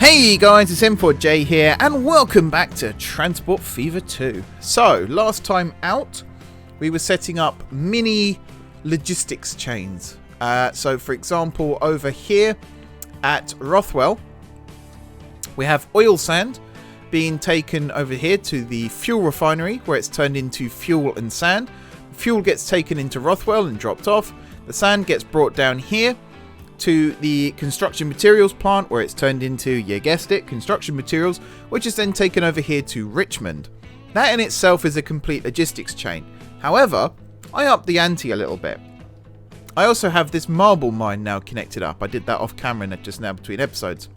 Hey guys, it's M4J here, and welcome back to Transport Fever 2. So, last time out, we were setting up mini logistics chains. So, for example, over here at Rothwell, we have oil sand being taken over here to the fuel refinery, where it's turned into fuel and sand. Fuel gets taken into Rothwell and dropped off. The sand gets brought down here to the construction materials plant, where it's turned into, you guessed it, construction materials, which is then taken over here to Richmond. That in itself is a complete logistics chain. However, I upped the ante a little bit. I also have this marble mine now connected up. I did that off camera just now between episodes.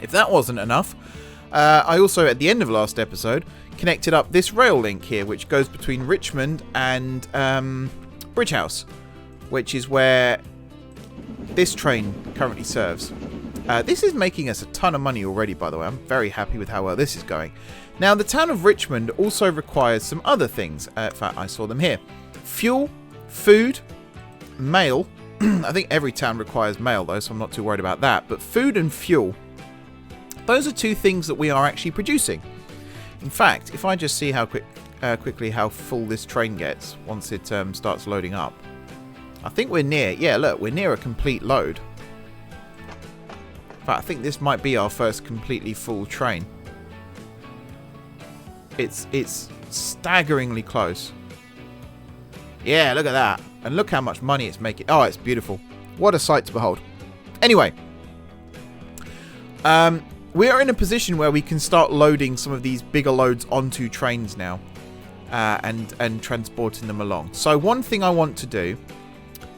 If that wasn't enough, I also, at the end of last episode, connected up this rail link here, which goes between Richmond and Bridgehouse, which is where this train currently serves. This is making us a ton of money already, by the way. I'm very happy with how well this is going. Now, the town of Richmond also requires some other things. In fact, I saw them here. Fuel, food, mail. I think every town requires mail, though, so I'm not too worried about that. But food and fuel, those are two things that we are actually producing. In fact, if I just see how quickly how full this train gets once it starts loading up. I think we're near, yeah, look, we're near a complete load. In fact, I think this might be our first completely full train. It's staggeringly close. Yeah, look at that. And look how much money it's making. Oh, it's beautiful. What a sight to behold. Anyway, we are in a position where we can start loading some of these bigger loads onto trains now. And transporting them along. So one thing I want to do,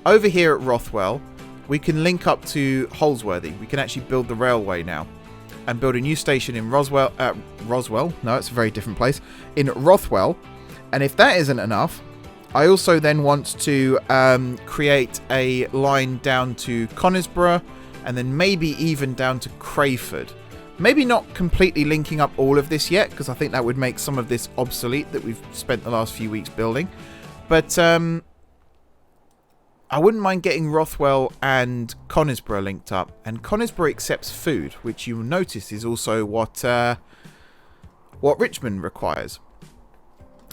over here at Rothwell, we can link up to Holsworthy. We can actually build the railway now and build a new station in Roswell. No, it's a very different place. In Rothwell. And if that isn't enough, I also then want to create a line down to Conisborough and then maybe even down to Crayford. Maybe not completely linking up all of this yet, because I think that would make some of this obsolete that we've spent the last few weeks building. But I wouldn't mind getting Rothwell and Conisborough linked up. And Conisborough accepts food, which you'll notice is also what Richmond requires.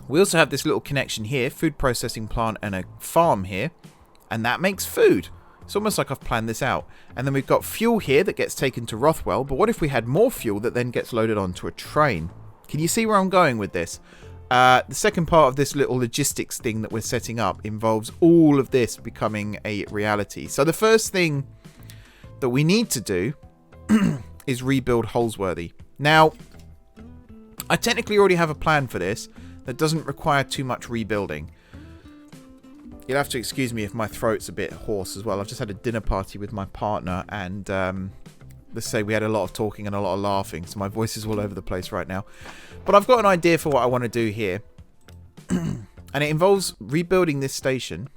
We also have this little connection here, food processing plant and a farm here, and that makes food. It's almost like I've planned this out. And then we've got fuel here that gets taken to Rothwell, but what if we had more fuel that then gets loaded onto a train? Can you see where I'm going with this? The second part of this little logistics thing that we're setting up involves all of this becoming a reality. So the first thing that we need to do is rebuild Holsworthy. Now, I technically already have a plan for this that doesn't require too much rebuilding. You'll have to excuse me if my throat's a bit hoarse as well. I've just had a dinner party with my partner and let's say we had a lot of talking and a lot of laughing, so my voice is all over the place right now. But I've got an idea for what I want to do here. And it involves rebuilding this station.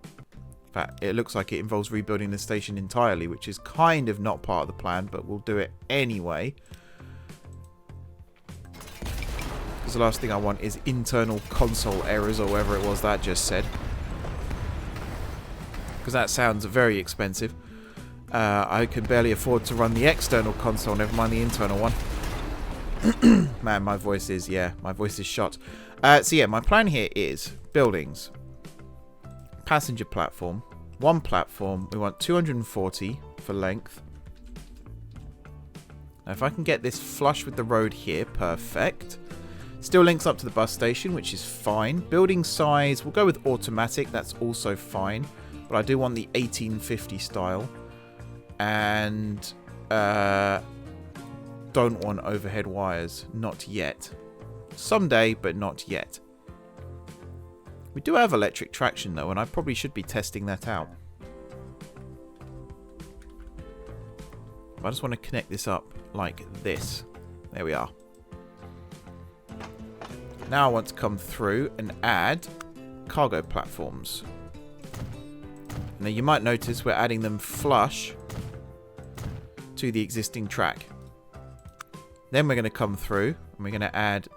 In fact, it looks like it involves rebuilding this station entirely, which is kind of not part of the plan, but we'll do it anyway. Because the last thing I want is internal console errors or whatever it was that I just said. Because that sounds very expensive. I can barely afford to run the external console, never mind the internal one. Man, my voice is shot. So yeah, my plan here is buildings, passenger platform, one platform. We want 240 for length. Now, if I can get this flush with the road here, perfect. Still links up to the bus station, which is fine. Building size, we'll go with automatic. That's also fine. But I do want the 1850 style. And don't want overhead wires. Not yet. Someday, but not yet. We do have electric traction, though, and I probably should be testing that out. I just want to connect this up like this. There we are. Now I want to come through and add cargo platforms. Now you might notice we're adding them flush to the existing track. Then we're going to come through and we're going to add...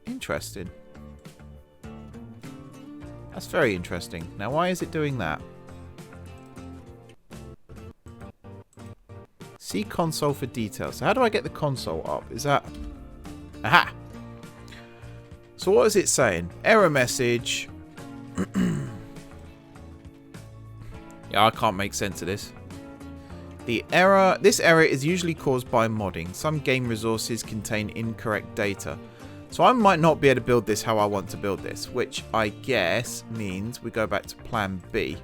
Interesting. That's very interesting. Now why is it doing that? See console for details. So how do I get the console up? Is that... Aha! So what is it saying? Error message. Yeah, I can't make sense of this. This error is usually caused by modding. Some game resources contain incorrect data. So I might not be able to build this how I want to build this, which I guess means we go back to plan B.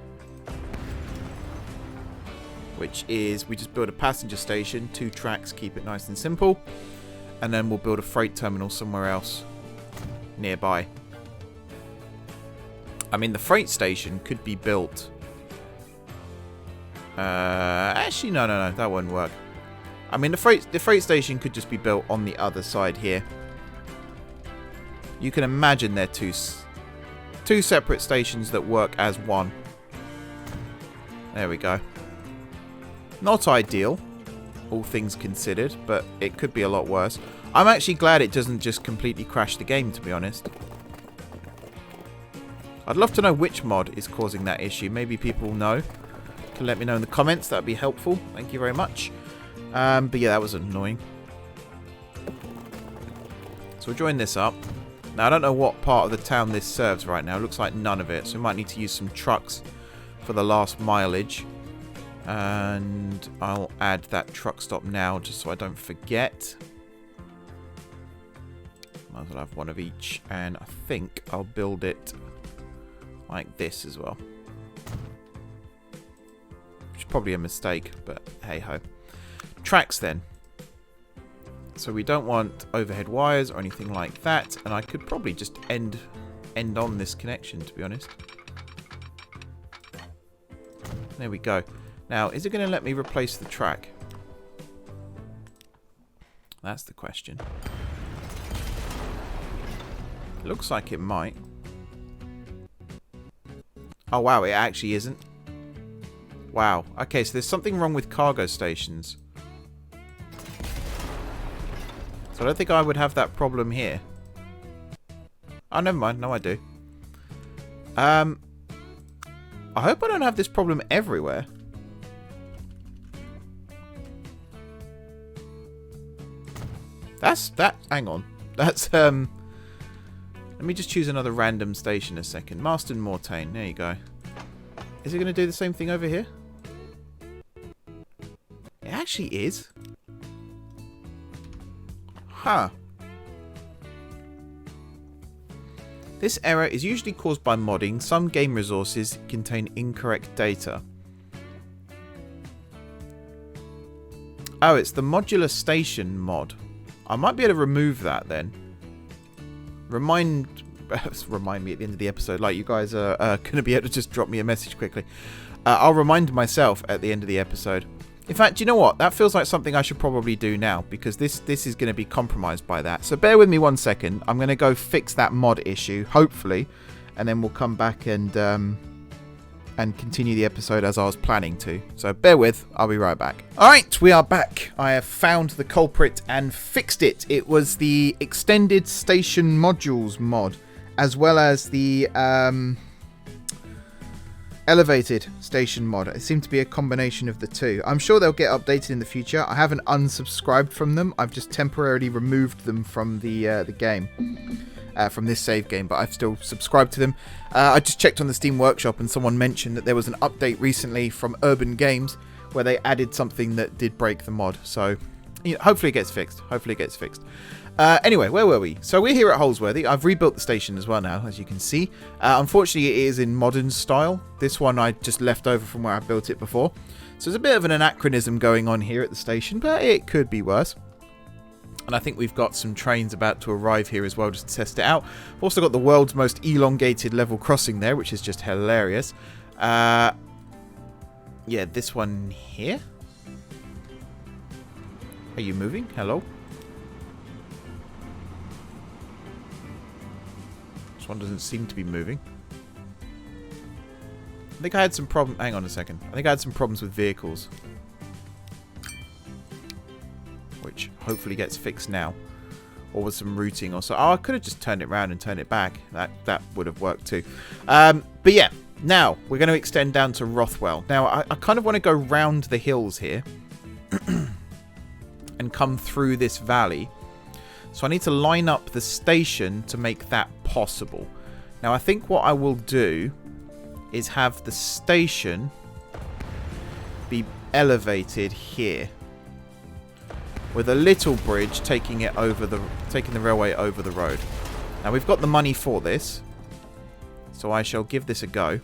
Which is we just build a passenger station, 2 tracks, keep it nice and simple. And then we'll build a freight terminal somewhere else nearby. I mean, the freight station could be built... actually, no, that won't work. I mean, the freight station could just be built on the other side here. You can imagine they're two separate stations that work as one. There we go. Not ideal, all things considered, but it could be a lot worse. I'm actually glad it doesn't just completely crash the game, to be honest. I'd love to know which mod is causing that issue. Maybe people know. Can let me know in the comments. That'd be helpful. Thank you very much. But yeah, that was annoying. So we'll join this up. Now, I don't know what part of the town this serves right now. It looks like none of it. So we might need to use some trucks for the last mileage. And I'll add that truck stop now just so I don't forget. Might as well have one of each. And I think I'll build it like this as well. Which is probably a mistake, but hey-ho. Tracks then. So we don't want overhead wires or anything like that. And I could probably just end on this connection, to be honest. There we go. Now, is it going to let me replace the track? That's the question. Looks like it might. Oh, wow, it actually isn't. Wow. Okay, so there's something wrong with cargo stations. So I don't think I would have that problem here. Oh, never mind. No, I do. I hope I don't have this problem everywhere. Hang on. That's, let me just choose another random station a second. Marston Mortain. There you go. Is it going to do the same thing over here? It actually is. Huh. This error is usually caused by modding. Some game resources contain incorrect data. Oh, it's the modular station mod. I might be able to remove that then. Remind me at the end of the episode. Like, you guys are going to be able to just drop me a message quickly. I'll remind myself at the end of the episode. In fact, you know what? That feels like something I should probably do now, because this is going to be compromised by that. So bear with me 1 second. I'm going to go fix that mod issue, hopefully, and then we'll come back and continue the episode as I was planning to. So bear with. I'll be right back. All right, we are back. I have found the culprit and fixed it. It was the extended station modules mod, as well as the elevated station mod. It seemed to be a combination of the two. I'm sure they'll get updated in the future. I haven't unsubscribed from them. I've just temporarily removed them from the game, from this save game, but I've still subscribed to them. I just checked on the Steam Workshop and someone mentioned that there was an update recently from Urban Games where they added something that did break the mod. So, you know, hopefully it gets fixed. Anyway, where were we? So we're here at Holsworthy. I've rebuilt the station as well now, as you can see. Unfortunately, it is in modern style. This one I just left over from where I built it before. So there's a bit of an anachronism going on here at the station, but it could be worse. And I think we've got some trains about to arrive here as well, just to test it out. We've also got the world's most elongated level crossing there, which is just hilarious. Yeah, this one here. Are you moving? Hello? This one doesn't seem to be moving. I think I had some problem. Hang on a second. I think I had some problems with vehicles, which hopefully gets fixed now, or with some routing or so. Oh, I could have just turned it around and turned it back. That would have worked too. But yeah, now we're going to extend down to Rothwell. Now I kind of want to go round the hills here. and come through this valley. So I need to line up the station to make that possible. Now I think what I will do is have the station be elevated here, with a little bridge taking the railway over the road. Now we've got the money for this, so I shall give this a go.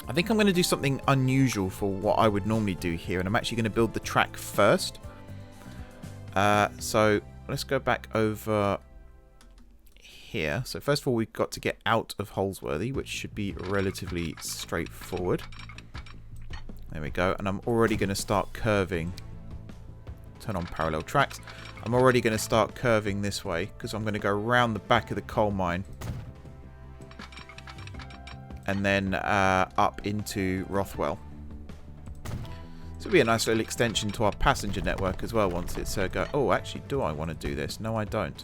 I think I'm going to do something unusual for what I would normally do here, and I'm actually going to build the track first. So let's go back over here. So first of all, we've got to get out of Holsworthy, which should be relatively straightforward. There we go. And I'm already going to start curving. Turn on parallel tracks. I'm already going to start curving this way because I'm going to go around the back of the coal mine and then up into Rothwell. This will be a nice little extension to our passenger network as well once it's go. Oh, actually, do I want to do this? No, I don't.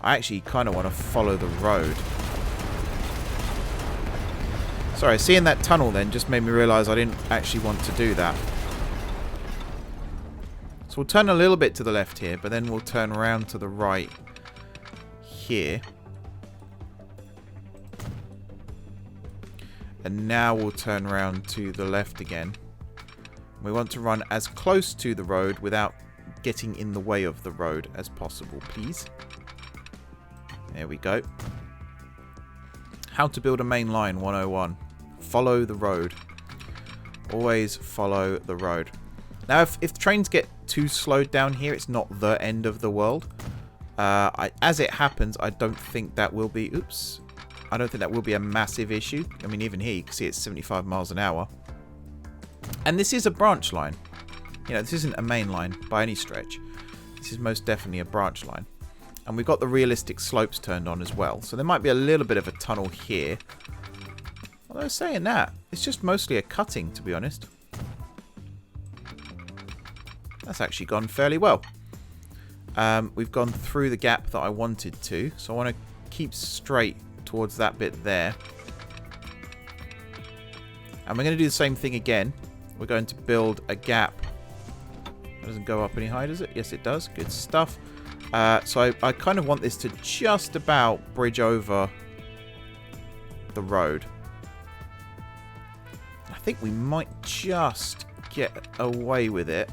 I actually kind of want to follow the road. Sorry, seeing that tunnel then just made me realise I didn't actually want to do that. So we'll turn a little bit to the left here, but then we'll turn around to the right here. And now we'll turn around to the left again. We want to run as close to the road without getting in the way of the road as possible, please. There we go. How to build a main line 101. Follow the road. Always follow the road. Now, if trains get too slowed down here, it's not the end of the world. As it happens, I don't think that will be... Oops. I don't think that will be a massive issue. I mean, even here, you can see it's 75 miles an hour. And this is a branch line. You know, this isn't a main line by any stretch. This is most definitely a branch line. And we've got the realistic slopes turned on as well. So there might be a little bit of a tunnel here. Although saying that, it's just mostly a cutting, to be honest. That's actually gone fairly well. We've gone through the gap that I wanted to. So I want to keep straight towards that bit there. And we're going to do the same thing again. We're going to build a gap. It doesn't go up any higher, does it? Yes, it does. Good stuff. So I kind of want this to just about bridge over the road. I think we might just get away with it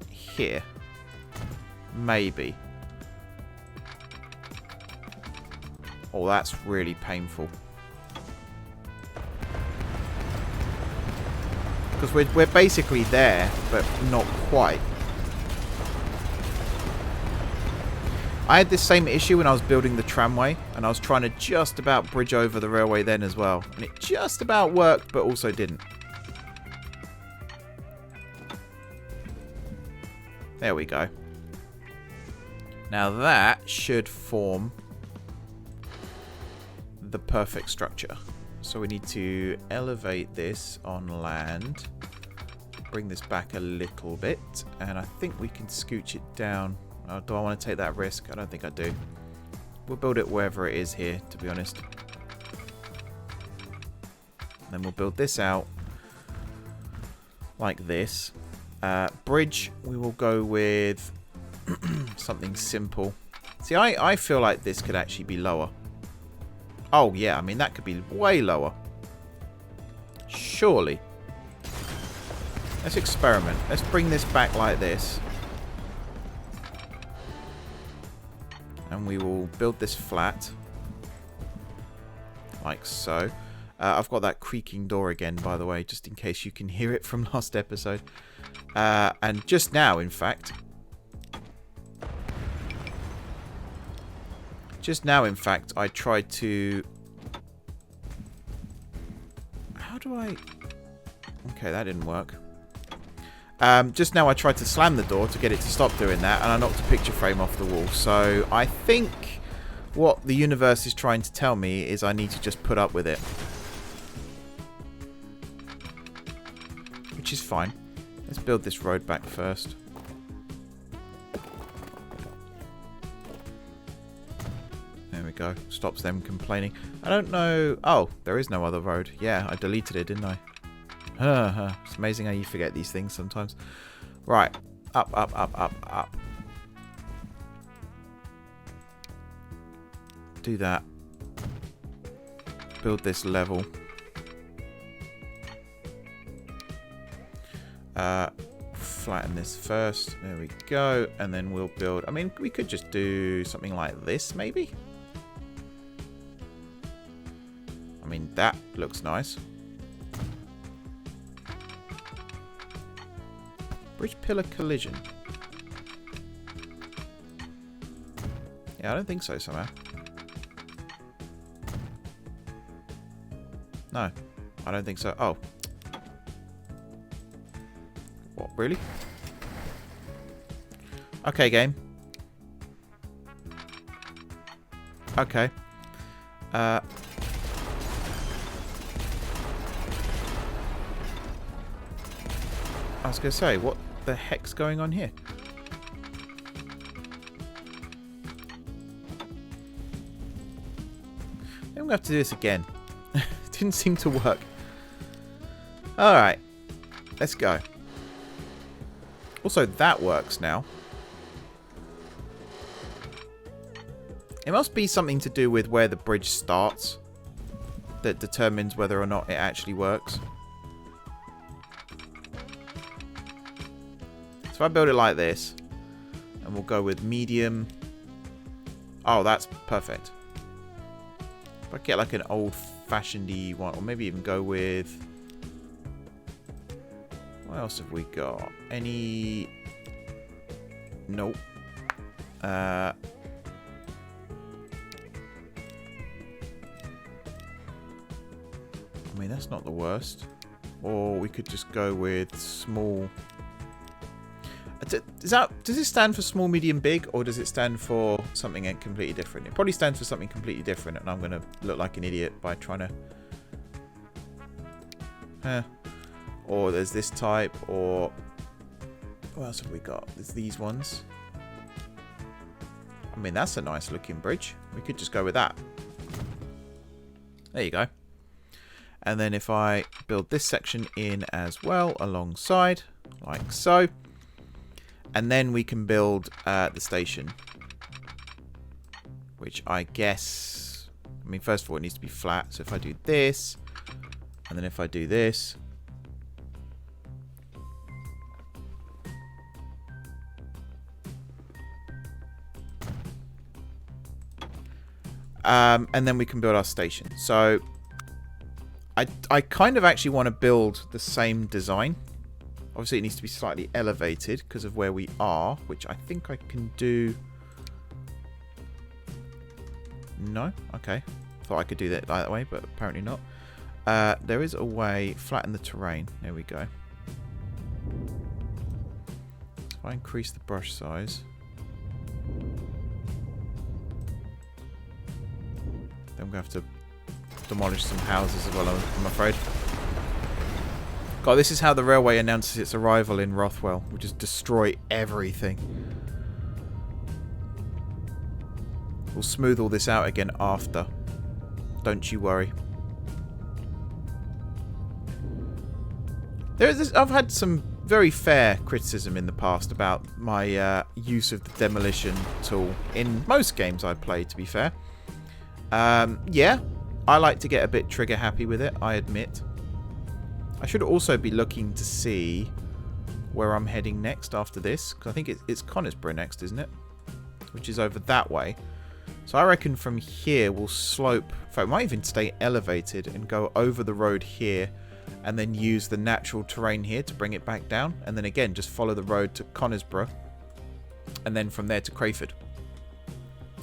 here. Maybe. Oh, that's really painful. Because we're basically there, but not quite. I had this same issue when I was building the tramway, and I was trying to just about bridge over the railway then as well. And it just about worked, but also didn't. There we go. Now that should form the perfect structure. So we need to elevate this on land, bring this back a little bit, and I think we can scooch it down. Do I want to take that risk? I don't think I do. We'll build it wherever it is here, to be honest. Then we'll build this out like this. Bridge, we will go with something simple. See, I feel like this could actually be lower. Oh, yeah, I mean, that could be way lower. Surely. Let's experiment. Let's bring this back like this. And we will build this flat. Like so. I've got that creaking door again, by the way, just in case you can hear it from last episode. And just now, in fact... I tried to... How do I... Okay, that didn't work. Just now I tried to slam the door to get it to stop doing that, and I knocked a picture frame off the wall. So I think what the universe is trying to tell me is I need to just put up with it. Which is fine. Let's build this road back first. There we go. Stops them complaining. I don't know... Oh, there is no other road. Yeah, I deleted it, didn't I? It's amazing how you forget these things sometimes. Right. Up, up, up, up, up. Do that. Build this level. Flatten this first. There we go. And then we'll build... I mean, we could just do something like this, maybe? I mean, that looks nice. Bridge pillar collision. Yeah, I don't think so somehow. No, I don't think so. Oh. What, really? Okay, game. Okay. I was going to say, what the heck's going on here? I'm going to have to do this again. It didn't seem to work. Alright. Let's go. Also, that works now. It must be something to do with where the bridge starts that determines whether or not it actually works. So if I build it like this, and we'll go with medium. Oh, that's perfect. If I get like an old-fashioned-y one, or maybe even go with... What else have we got? Any... Nope. I mean, that's not the worst. Or we could just go with small... does it stand for small, medium, big? Or does it stand for something completely different? It probably stands for something completely different. And I'm going to look like an idiot by trying to... Or there's this type, or... What else have we got? There's these ones. I mean, that's a nice looking bridge. We could just go with that. There you go. And then if I build this section in as well, alongside, like so. And then we can build the station. Which I guess... I mean, first of all, it needs to be flat. So if I do this, and then if I do this... and then we can build our station. So I kind of actually want to build the same design. Obviously, it needs to be slightly elevated because of where we are, which I think I can do. No? Okay. Thought I could do that way, but apparently not. There is a way. Flatten the terrain. There we go. If I increase the brush size... Then I'm going to have to demolish some houses as well, I'm afraid. God, this is how the railway announces its arrival in Rothwell. We'll just destroy everything. We'll smooth all this out again after. Don't you worry. I've had some very fair criticism in the past about my use of the demolition tool in most games I've played, to be fair. Yeah, I like to get a bit trigger happy with it, I admit. I should also be looking to see where I'm heading next after this, because I think it's Conisborough next, isn't it? Which is over that way. So I reckon from here we'll slope, in fact, it might even stay elevated and go over the road here, and then use the natural terrain here to bring it back down, and then again just follow the road to Conisborough, and then from there to Crayford.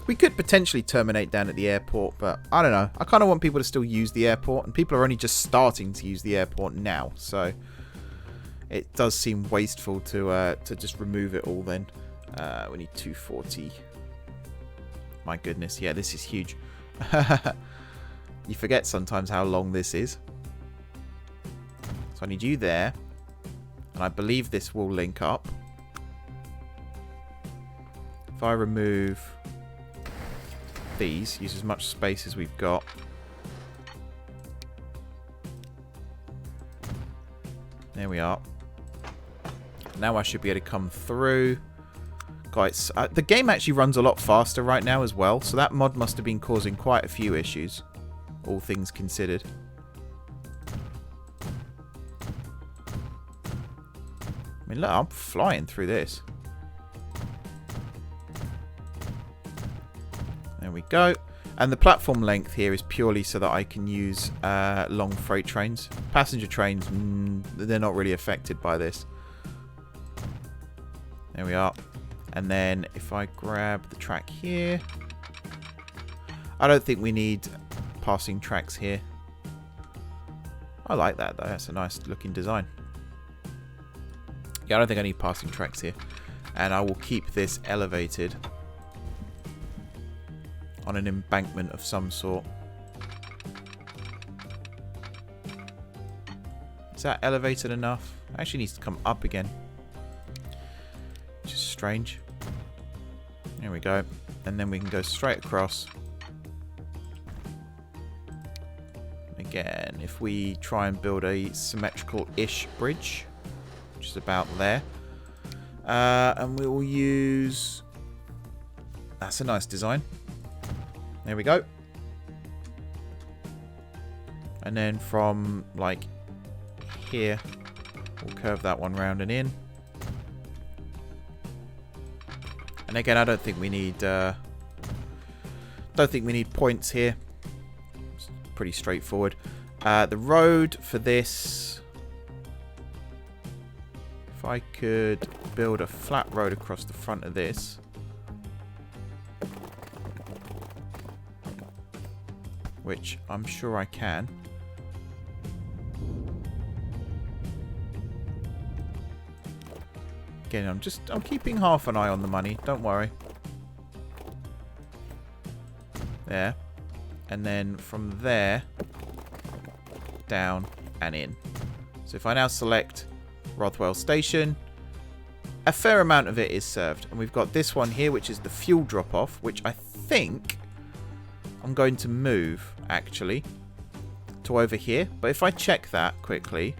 We could potentially terminate down at the airport, but I don't know. I kind of want people to still use the airport, and people are only just starting to use the airport now, so it does seem wasteful to just remove it all then. We need 240. My goodness, yeah, this is huge. You forget sometimes how long this is. So I need you there, and I believe this will link up. If I remove... these, use as much space as we've got. There we are. Now I should be able to come through. Guys, the game actually runs a lot faster right now as well, so that mod must have been causing quite a few issues, all things considered. I mean, look, I'm flying through this. There we go. And the platform length here is purely so that I can use long freight trains. Passenger trains, they're not really affected by this. There we are. And then if I grab the track here, I don't think we need passing tracks here. I like that though, that's a nice looking design. Yeah, I don't think I need passing tracks here. And I will keep this elevated on an embankment of some sort. Is that elevated enough? It actually needs to come up again. Which is strange. There we go. And then we can go straight across. Again, if we try and build a symmetrical-ish bridge, which is about there. And we will use... That's a nice design. There we go. And then from, like, here, we'll curve that one round and in. And again, I don't think we need points here. It's pretty straightforward. The road for this, if I could build a flat road across the front of this, which I'm sure I can. Again, I'm keeping half an eye on the money, don't worry. There. And then from there, down and in. So if I now select Rothwell Station, a fair amount of it is served. And we've got this one here, which is the fuel drop-off, which I think I'm going to move, actually, to over here. But if I check that quickly...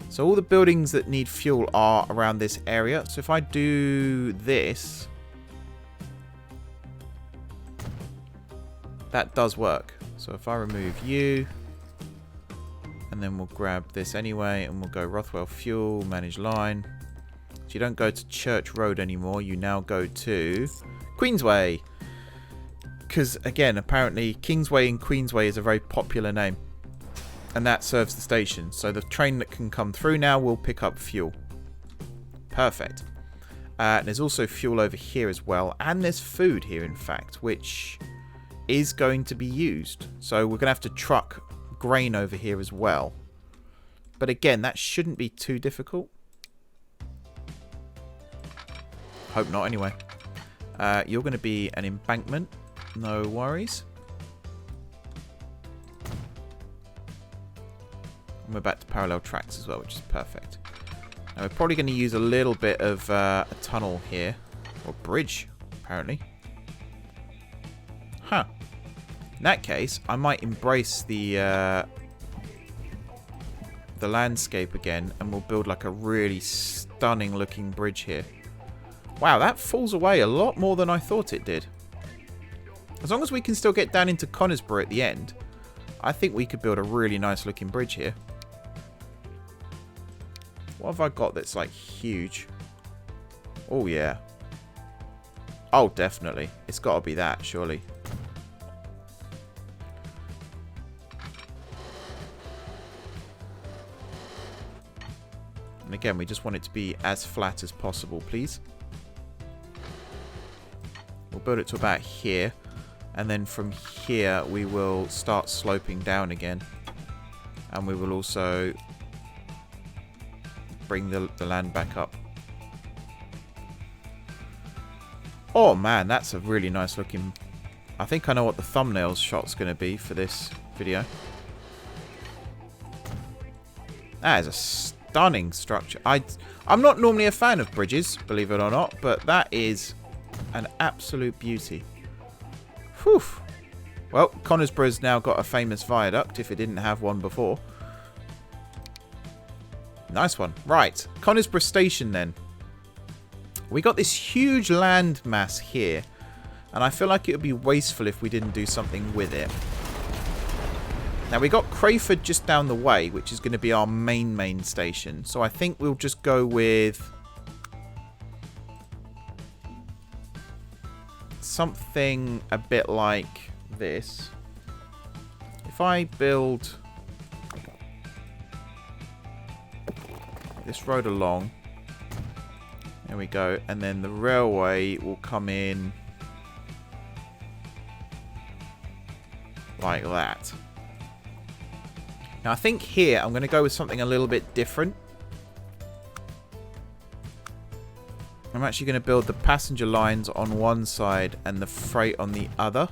So all the buildings that need fuel are around this area. So if I do this, that does work. So if I remove you, and then we'll grab this anyway, and we'll go Rothwell Fuel, Manage Line. So you don't go to Church Road anymore. You now go to Queensway. Because, again, apparently Kingsway and Queensway is a very popular name. And that serves the station. So the train that can come through now will pick up fuel. Perfect. There's also fuel over here as well. And there's food here, in fact, which is going to be used. So we're going to have to truck grain over here as well. But again, that shouldn't be too difficult. Hope not, anyway. You're going to be an embankment. No worries. And we're back to parallel tracks as well, which is perfect. Now we're probably going to use a little bit of a tunnel here. Or bridge, apparently. Huh. In that case, I might embrace the landscape again, and we'll build like a really stunning looking bridge here. Wow, that falls away a lot more than I thought it did. As long as we can still get down into Conisborough at the end, I think we could build a really nice looking bridge here. What have I got that's like huge? Oh yeah. Oh, definitely. It's got to be that, surely. And again, we just want it to be as flat as possible, please. We'll build it to about here. And then from here, we will start sloping down again. And we will also bring the land back up. Oh man, that's a really nice looking... I think I know what the thumbnail shot's going to be for this video. That is a stunning structure. I'm not normally a fan of bridges, believe it or not, but that is an absolute beauty. Whew. Well, Conisborough's now got a famous viaduct, if it didn't have one before. Nice one. Right. Conisborough Station then. We got this huge land mass here. And I feel like it would be wasteful if we didn't do something with it. Now we got Crayford just down the way, which is going to be our main station. So I think we'll just go with something a bit like this. If I build this road along, there we go, and then the railway will come in like that. Now I think here I'm going to go with something a little bit different. I'm actually going to build the passenger lines on one side and the freight on the other.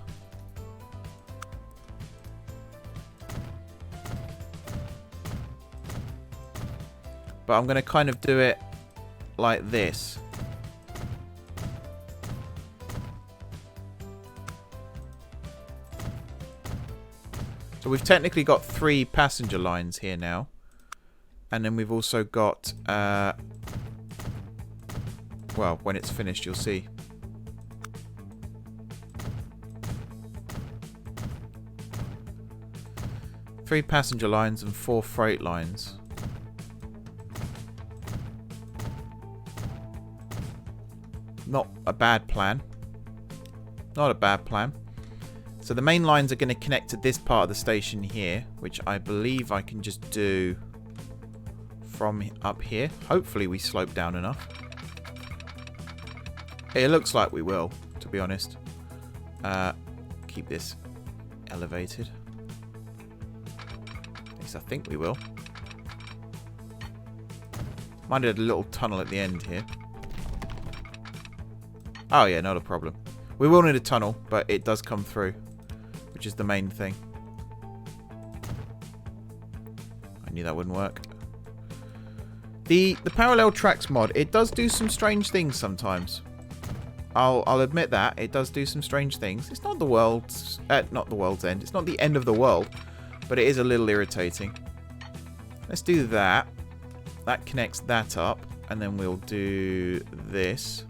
But I'm going to kind of do it like this. So we've technically got 3 passenger lines here now. And then we've also got... well, when it's finished, you'll see. Three passenger lines and 4 freight lines. Not a bad plan. Not a bad plan. So the main lines are going to connect to this part of the station here, which I believe I can just do from up here. Hopefully we slope down enough. It looks like we will, to be honest. Keep this elevated. At least I think we will. Might have a little tunnel at the end here. Oh yeah, not a problem. We will need a tunnel, but it does come through, which is the main thing. I knew that wouldn't work. The parallel tracks mod, it does do some strange things sometimes. I'll admit that it does do some strange things. It's not the world's not the world's end. It's not the end of the world, but it is a little irritating. Let's do that. That connects that up, and then we'll do this.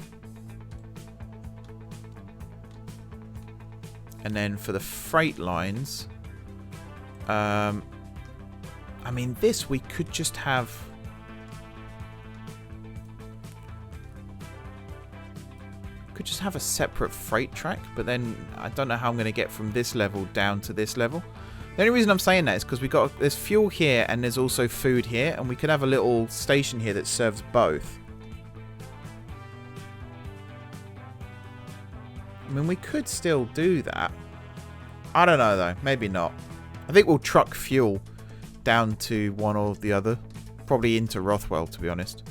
And then for the freight lines, I mean, this we could just have. Could just have a separate freight track, but then I don't know how I'm going to get from this level down to this level. The only reason I'm saying that is because there's fuel here and there's also food here, and we could have a little station here that serves both. I mean, we could still do that. I don't know though, maybe not. I think we'll truck fuel down to one or the other, probably into Rothwell, to be honest.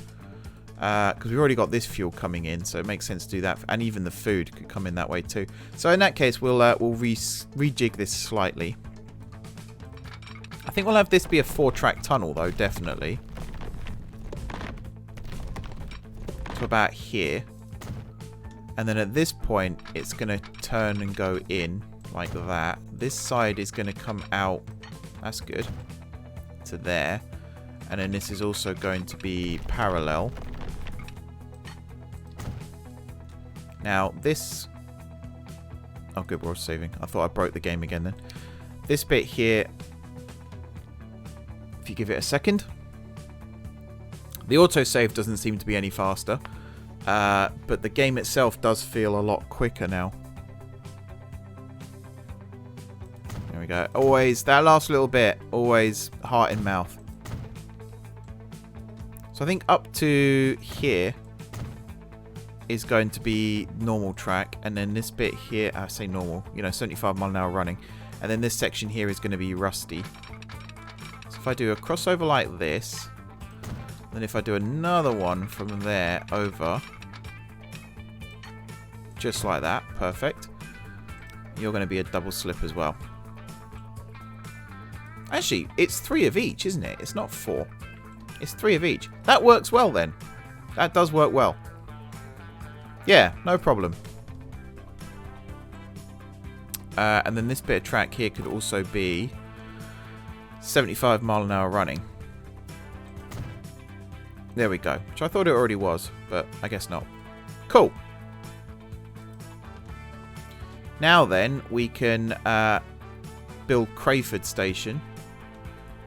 Because we've already got this fuel coming in, so it makes sense to do that, and even the food could come in that way too. So in that case, we'll rejig this slightly. I think we'll have this be a 4-track tunnel though, definitely. To about here, and then at this point, it's going to turn and go in like that. This side is going to come out. That's good. To there, and then this is also going to be parallel. Now, this... Oh, good, we're saving. I thought I broke the game again then. This bit here, if you give it a second. The autosave doesn't seem to be any faster. But the game itself does feel a lot quicker now. There we go. Always, that last little bit, always heart in mouth. So I think up to here is going to be normal track, and then this bit here, I say normal, 75 mile an hour running, and then this section here is going to be rusty. So if I do a crossover like this, then if I do another one from there over, just like that, perfect, you're going to be a double slip as well. Actually, it's 3 of each, isn't it? It's not 4. It's 3 of each. That works well then. That does work well. Yeah, no problem. And then this bit of track here could also be 75 mile an hour running. There we go. Which I thought it already was, but I guess not. Cool. Now then, we can build Crayford Station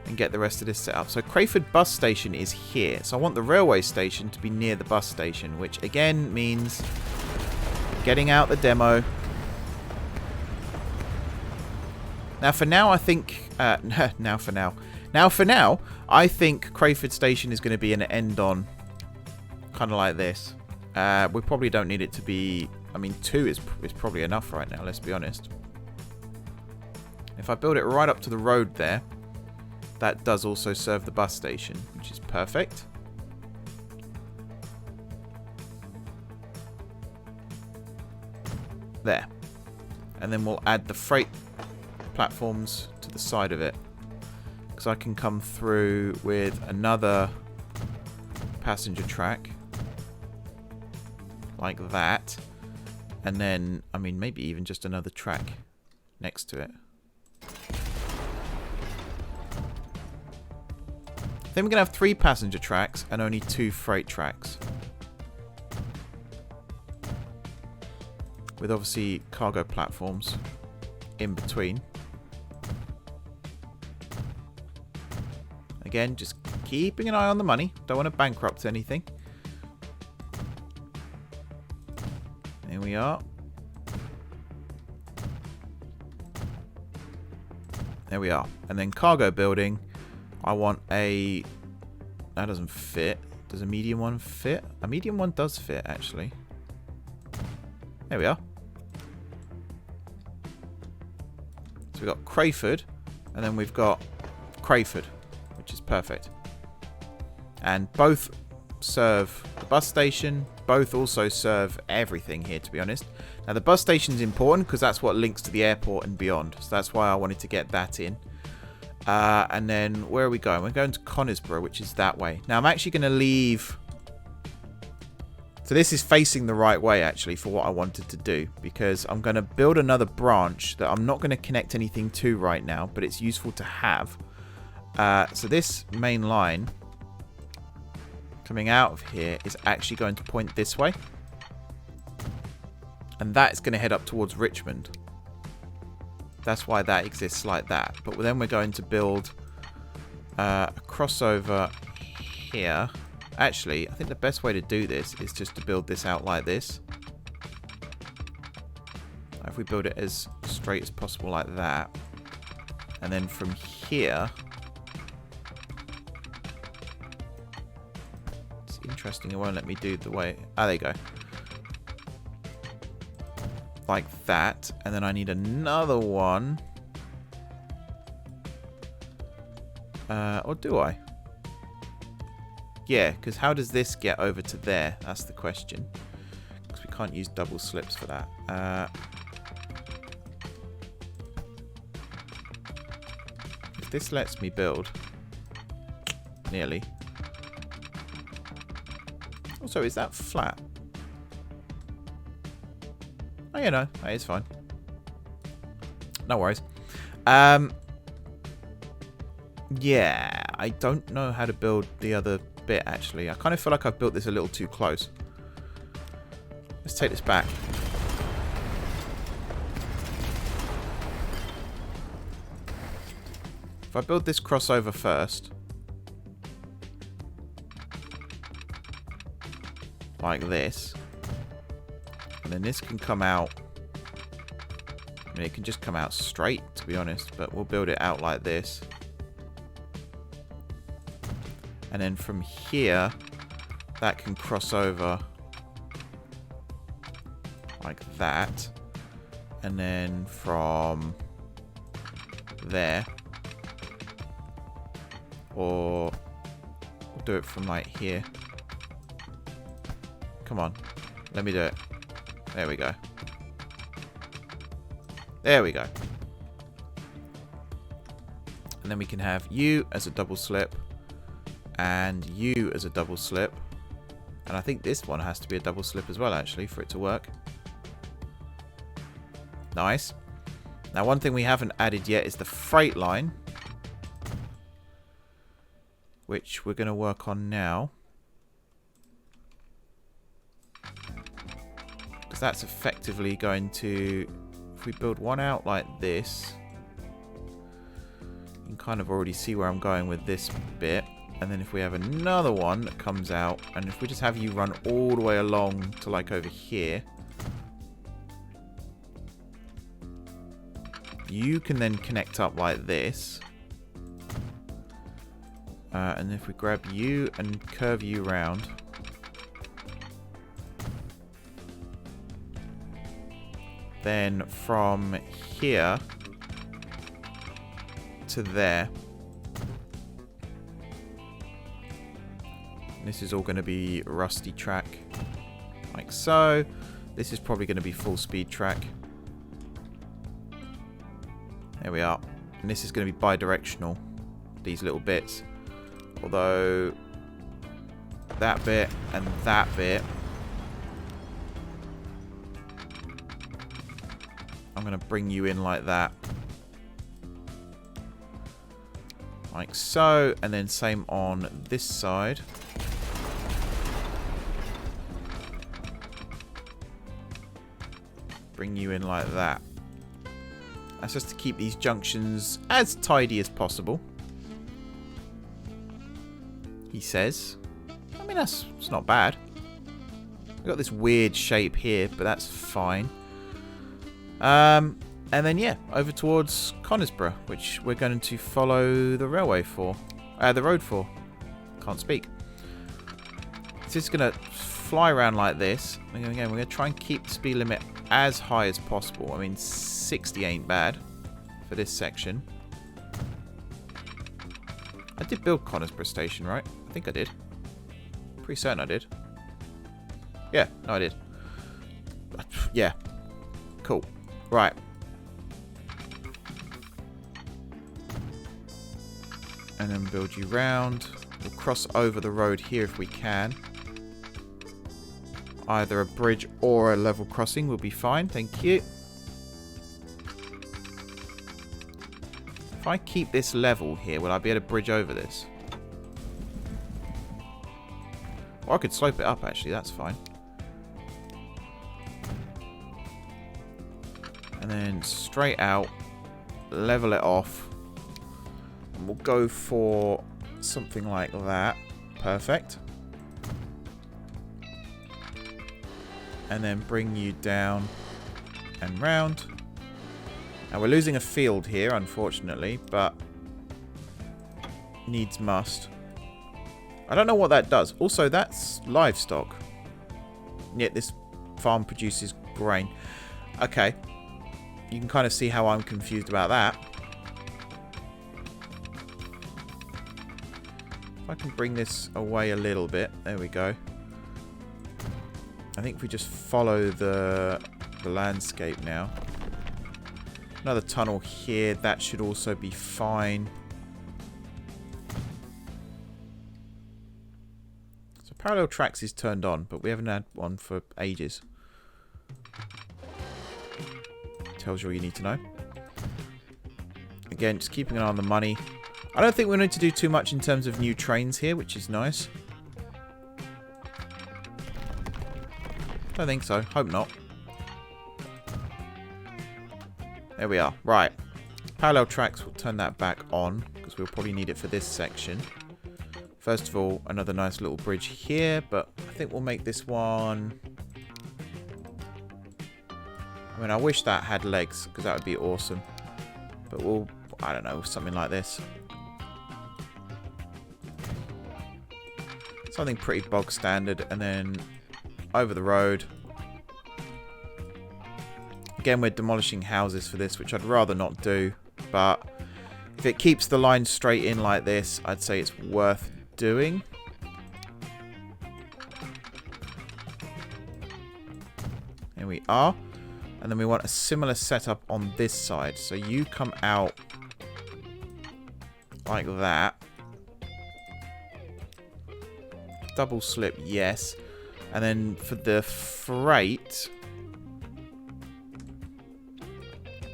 and get the rest of this set up. So Crayford Bus Station is here. So I want the railway station to be near the bus station, which again means getting out the demo. Now for now, I think... Now for now, I think Crayford Station is going to be an end-on, kind of like this. We probably don't need it to be... I mean, 2 is probably enough right now, let's be honest. If I build it right up to the road there, that does also serve the bus station, which is perfect. There. And then we'll add the freight platforms to the side of it. Because I can come through with another passenger track. Like that. And then, I mean, maybe even just another track next to it. Then we're going to have 3 passenger tracks and only 2 freight tracks. With obviously cargo platforms in between. Again, just keeping an eye on the money. Don't want to bankrupt anything. There we are. There we are. And then cargo building. I want a... That doesn't fit. Does a medium one fit? A medium one does fit, actually. There we are. So we've got Crayford. And then we've got Crayford, which is perfect. And both serve the bus station. Both also serve everything here, to be honest. Now, the bus station is important because that's what links to the airport and beyond. So that's why I wanted to get that in. And then, where are we going? We're going to Conisborough, which is that way. Now, I'm actually going to leave... So this is facing the right way, actually, for what I wanted to do. Because I'm going to build another branch that I'm not going to connect anything to right now. But it's useful to have. So this main line coming out of here is actually going to point this way. And that's going to head up towards Richmond. That's why that exists like that. But then we're going to build a crossover here. Actually, I think the best way to do this is just to build this out like this. If we build it as straight as possible like that. And then from here... It's interesting, it won't let me do the way... Ah, there you go. Like that, and then I need another one. Or do I? Yeah, because how does this get over to there? That's the question. Because we can't use double slips for that. If this lets me build, nearly. Also, is that flat? Oh, yeah, no, that is fine. No worries. Yeah, I don't know how to build the other bit, actually. I kind of feel like I've built this a little too close. Let's take this back. If I build this crossover first, like this, and then this can come out. I mean, it can just come out straight, to be honest, but we'll build it out like this. And then from here, that can cross over like that. And then from there, or we'll do it from like here. Come on, let me do it. There we go. There we go. And then we can have you as a double slip. And you as a double slip. And I think this one has to be a double slip as well, actually, for it to work. Nice. Now, one thing we haven't added yet is the freight line. Which we're going to work on now. that's effectively going to... If we build one out like this, you can kind of already see where I'm going with this bit. And then if we have another one that comes out, and if we just have you run all the way along to like over here, you can then connect up like this. And if we grab you and curve you around, then from here to there, this is all going to be rusty track, like so. This is probably going to be full speed track. There we are. And this is going to be bi-directional, these little bits. Although, that bit and that bit, I'm going to bring you in like that. Like so. And then same on this side. Bring you in like that. That's just to keep these junctions as tidy as possible, he says. I mean, it's not bad. We've got this weird shape here, but that's fine. And then, yeah, over towards Conisborough, which we're going to follow the railway for. The road for. Can't speak. It's just going to fly around like this. And again, we're going to try and keep the speed limit as high as possible. I mean, 60 ain't bad for this section. I did build Conisborough Station, right? I think I did. Pretty certain I did. Yeah, no, I did. Yeah. Cool. Right. And then build you round. We'll cross over the road here if we can. Either a bridge or a level crossing will be fine. Thank you. If I keep this level here, will I be able to bridge over this? Or I could slope it up, actually. That's fine. And then straight out. Level it off. And we'll go for something like that. Perfect. And then bring you down and round. Now we're losing a field here, unfortunately, but needs must. I don't know what that does. Also, that's livestock. Yet this farm produces grain. Okay. You can kind of see how I'm confused about that. If I can bring this away a little bit. There we go. I think if we just follow the landscape now. Another tunnel here. That should also be fine. So parallel tracks is turned on, but we haven't had one for ages. Tells you all you need to know. Again, just keeping an eye on the money. I don't think we need to do too much in terms of new trains here, which is nice. Don't think so. Hope not. There we are. Right. Parallel tracks, we'll turn that back on because we'll probably need it for this section. First of all, another nice little bridge here, but I think we'll make this one... I mean, I wish that had legs because that would be awesome. But we'll, I don't know, something like this. Something pretty bog standard, and then over the road. Again, we're demolishing houses for this, which I'd rather not do. But if it keeps the line straight in like this, I'd say it's worth doing. Here we are. And then we want a similar setup on this side. So you come out like that. Double slip, yes. And then for the freight...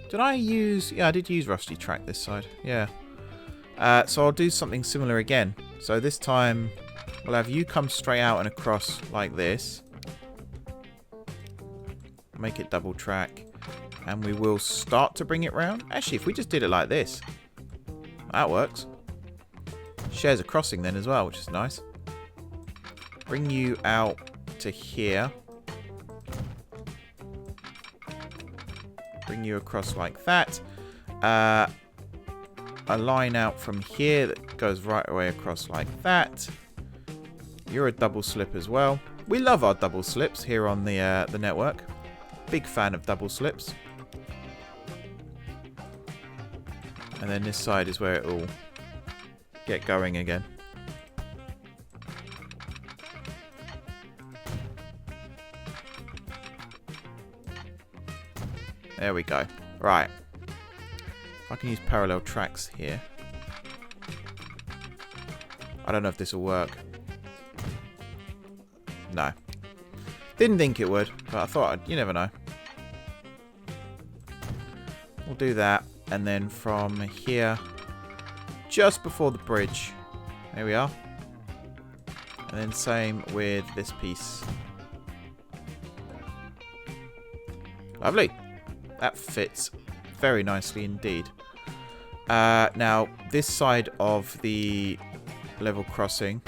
Did I use... Yeah, I did use rusty track this side. Yeah. So I'll do something similar again. So this time we'll have you come straight out and across like this. make it double track, and we will start to bring it round. Actually, if we just did it like this, that works. Shares a crossing then as well, which is nice. Bring you out to here. Bring you across like that. A line out from here that goes right away across like that. You're a double slip as well. We love our double slips here on the network. Big fan of double slips. And then this side is where it will get going again. There we go. Right. I can use parallel tracks here. I don't know if this will work. No. Didn't think it would, but I thought you never know. We'll do that, and then from here, just before the bridge, there we are. And then same with this piece. Lovely. That fits very nicely indeed. Now, this side of the level crossing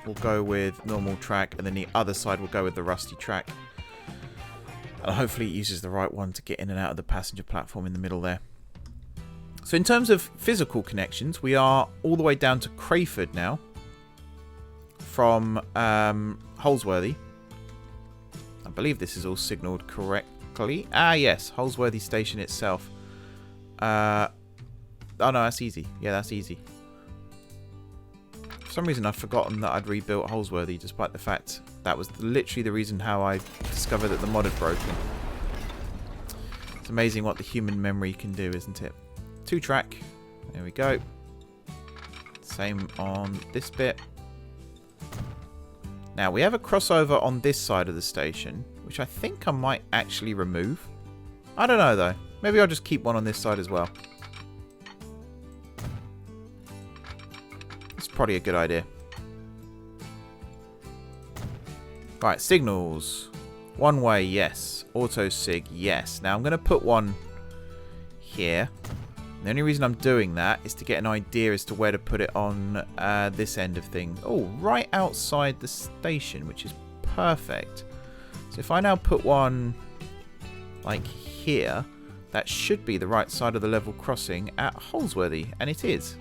will go with normal track, and then the other side will go with the rusty track. And hopefully it uses the right one to get in and out of the passenger platform in the middle there. So in terms of physical connections, we are all the way down to Crayford now. From Holsworthy. I believe this is all signalled correctly. Ah, yes. Holsworthy station itself. Oh, no, that's easy. Yeah, that's easy. For some reason, I'd forgotten that I'd rebuilt Holsworthy, despite the fact that was literally the reason how I discovered that the mod had broken. It's amazing what the human memory can do, isn't it? 2-track. There we go. Same on this bit. Now, we have a crossover on this side of the station, which I think I might actually remove. I don't know, though. Maybe I'll just keep one on this side as well. It's probably a good idea. Right, signals. One way, yes. Auto sig, yes. Now, I'm going to put one here. The only reason I'm doing that is to get an idea as to where to put it on this end of things. Oh, right outside the station, which is perfect. So if I now put one like here, that should be the right side of the level crossing at Holsworthy, and it is.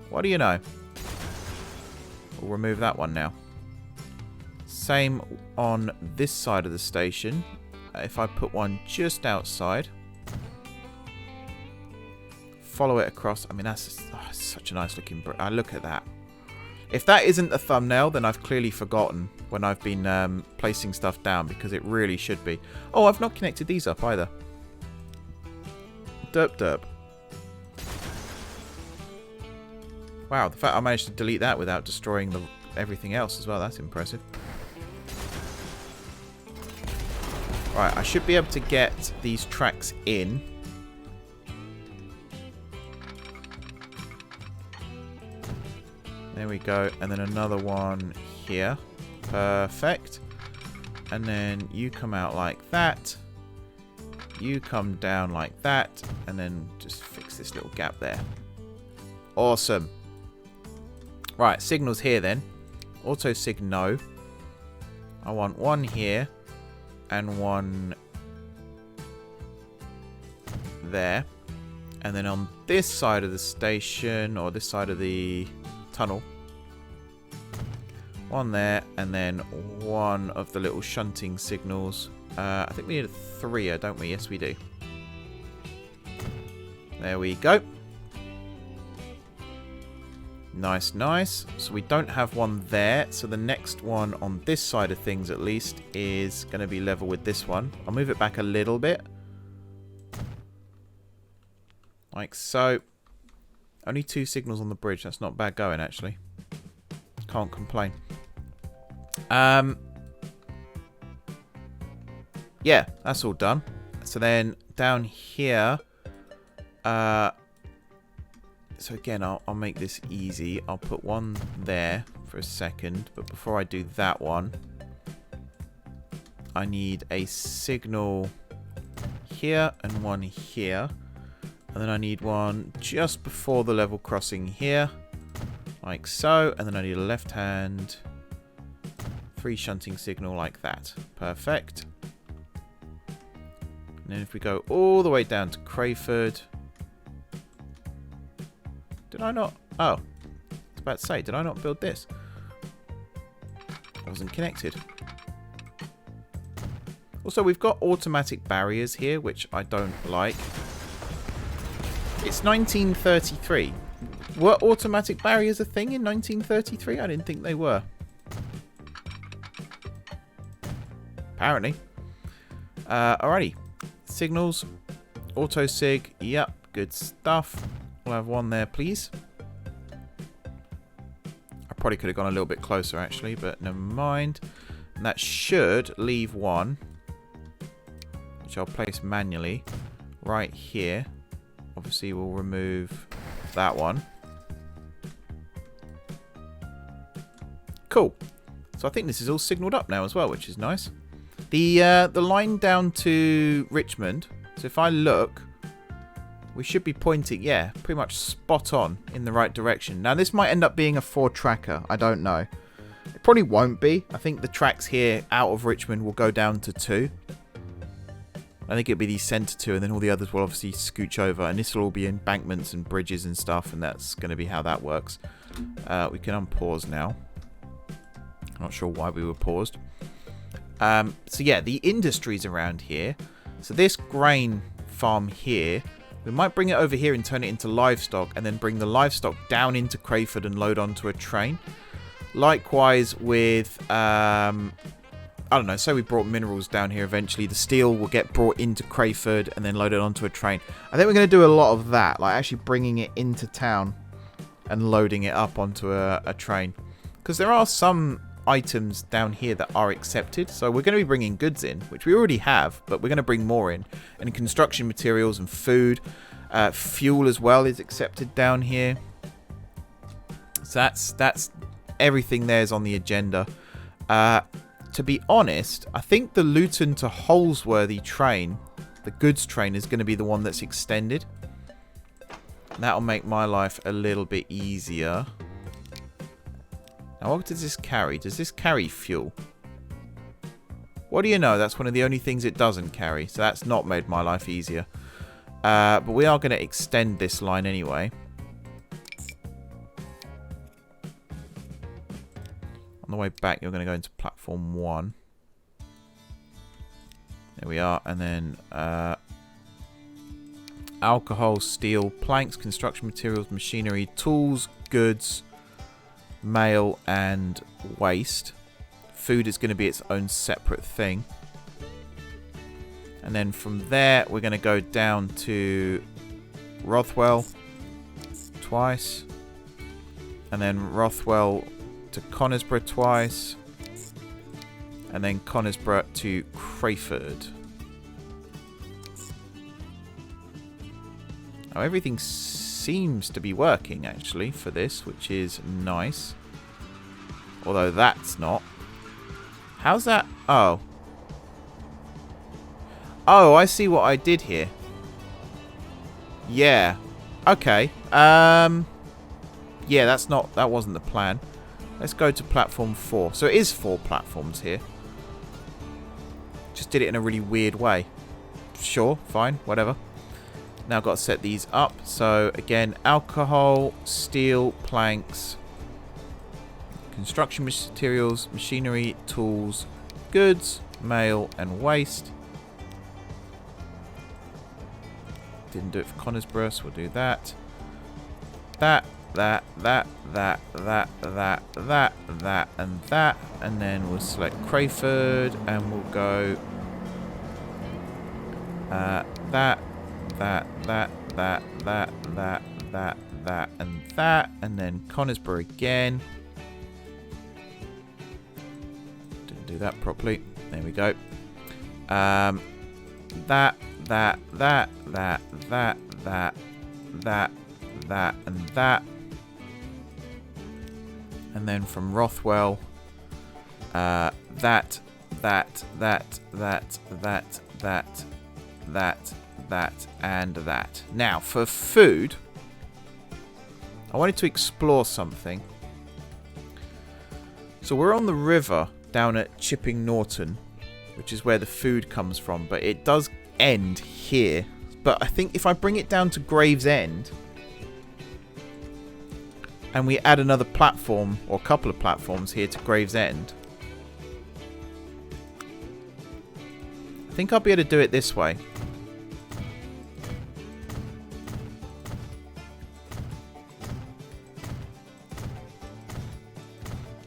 What do you know? We'll remove that one now. Same on this side of the station. If I put one just outside, follow it across. I mean, that's just, such a nice looking. Look at that. If that isn't a thumbnail, then I've clearly forgotten when I've been placing stuff down, because it really should be. Oh, I've not connected these up either. Derp derp. Wow, the fact I managed to delete that without destroying everything else as well, that's impressive. Right, I should be able to get these tracks in. There we go. And then another one here. Perfect. And then you come out like that. You come down like that. And then just fix this little gap there. Awesome. Right, signals here then. Auto sig no. I want one here. And one there. And then on this side of the station, or this side of the tunnel, one there, and then one of the little shunting signals. I think we need a 3, don't we? Yes, we do. There we go. Nice, nice. So we don't have one there. So the next one on this side of things, at least, is going to be level with this one. I'll move it back a little bit. Like so. Only 2 signals on the bridge. That's not bad going, actually. Can't complain. Yeah, that's all done. So then down here, so again, I'll make this easy. I'll put one there for a second, but before I do that one, I need a signal here and one here. And then I need one just before the level crossing here. Like so. And then I need a left hand 3 shunting signal like that. Perfect. And then if we go all the way down to Crayford. Did I not? Oh. I was about to say, did I not build this? I wasn't connected. Also, we've got automatic barriers here, which I don't like. It's 1933. Were automatic barriers a thing in 1933? I didn't think they were. Apparently. Alrighty. Signals. Auto sig. Yep. Good stuff. We'll have one there, please. I probably could have gone a little bit closer, actually, but never mind. And that should leave one, which I'll place manually right here. Obviously, we'll remove that one. Cool. So I think this is all signaled up now as well, which is nice. The line down to Richmond. So if I look, we should be pointing, yeah, pretty much spot on in the right direction. Now, this might end up being a 4-tracker. I don't know. It probably won't be. I think the tracks here out of Richmond will go down to 2. I think it'll be these centre 2, and then all the others will obviously scooch over. And this will all be embankments and bridges and stuff, and that's going to be how that works. We can unpause now. I'm not sure why we were paused. So yeah, the industries around here. So this grain farm here, we might bring it over here and turn it into livestock, and then bring the livestock down into Crayford and load onto a train. Likewise with, I don't know, say we brought minerals down here eventually. The steel will get brought into Crayford and then loaded onto a train. I think we're going to do a lot of that, like actually bringing it into town and loading it up onto a train. Because there are some items down here that are accepted. So we're going to be bringing goods in, which we already have, but we're going to bring more in. And construction materials and food. Fuel as well is accepted down here. So that's everything there's on the agenda. To be honest, I think the Luton to Holsworthy train, the goods train, is going to be the one that's extended. That'll make my life a little bit easier. Now, what does this carry? Does this carry fuel? What do you know? That's one of the only things it doesn't carry. So that's not made my life easier. But we are going to extend this line anyway. On the way back, you're going to go into platform 1. There we are. And then alcohol, steel, planks, construction materials, machinery, tools, goods, mail, and waste. Food is going to be its own separate thing. And then from there, we're going to go down to Rothwell twice. And then Rothwell to Conisbrough twice. And then Conisbrough to Crayford. Now, everything seems to be working, actually, for this, which is nice. Although that's not. How's that? Oh. Oh, I see what I did here. Yeah. Okay. Yeah, that wasn't the plan. Let's go to platform 4. So it is 4 platforms here. Just did it in a really weird way. Sure, fine, whatever. Now I've got to set these up. So again, alcohol, steel, planks, construction materials, machinery, tools, goods, mail, and waste. Didn't do it for Conisbrough, so we'll do that. That, and that. And then we'll select Crayford, and we'll go that, and that. And then Conisbrough again. Didn't do that properly. There we go. That, and that. And then from Rothwell, that, that, and that. Now, for food, I wanted to explore something. So we're on the river down at Chipping Norton, which is where the food comes from, but it does end here. But I think if I bring it down to Gravesend, and we add another platform, or a couple of platforms here to Gravesend, I think I'll be able to do it this way.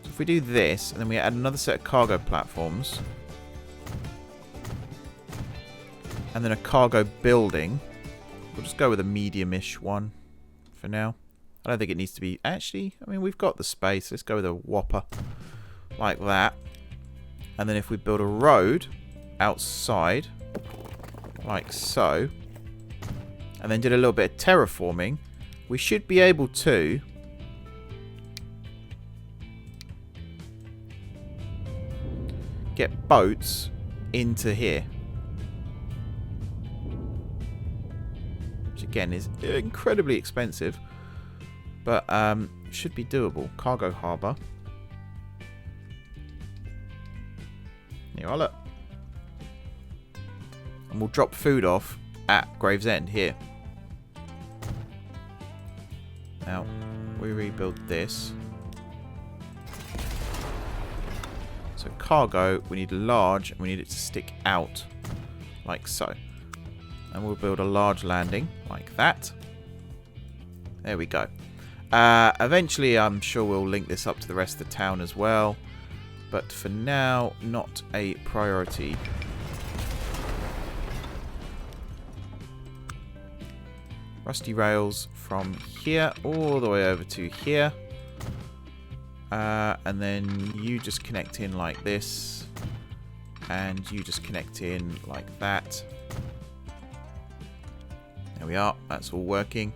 So if we do this, and then we add another set of cargo platforms, and then a cargo building, we'll just go with a medium-ish one for now. I don't think it needs to be... Actually, I mean, we've got the space. Let's go with a whopper like that. And then if we build a road outside, like so, and then did a little bit of terraforming, we should be able to get boats into here. Which again is incredibly expensive, but should be doable. Cargo harbour. Here, I'll look. And we'll drop food off at Gravesend here. Now, we rebuild this. So cargo, we need large, and we need it to stick out like so. And we'll build a large landing like that. There we go. Eventually, I'm sure we'll link this up to the rest of the town as well. But for now, not a priority. Rusty rails from here all the way over to here. And then you just connect in like this. And you just connect in like that. There we are. That's all working.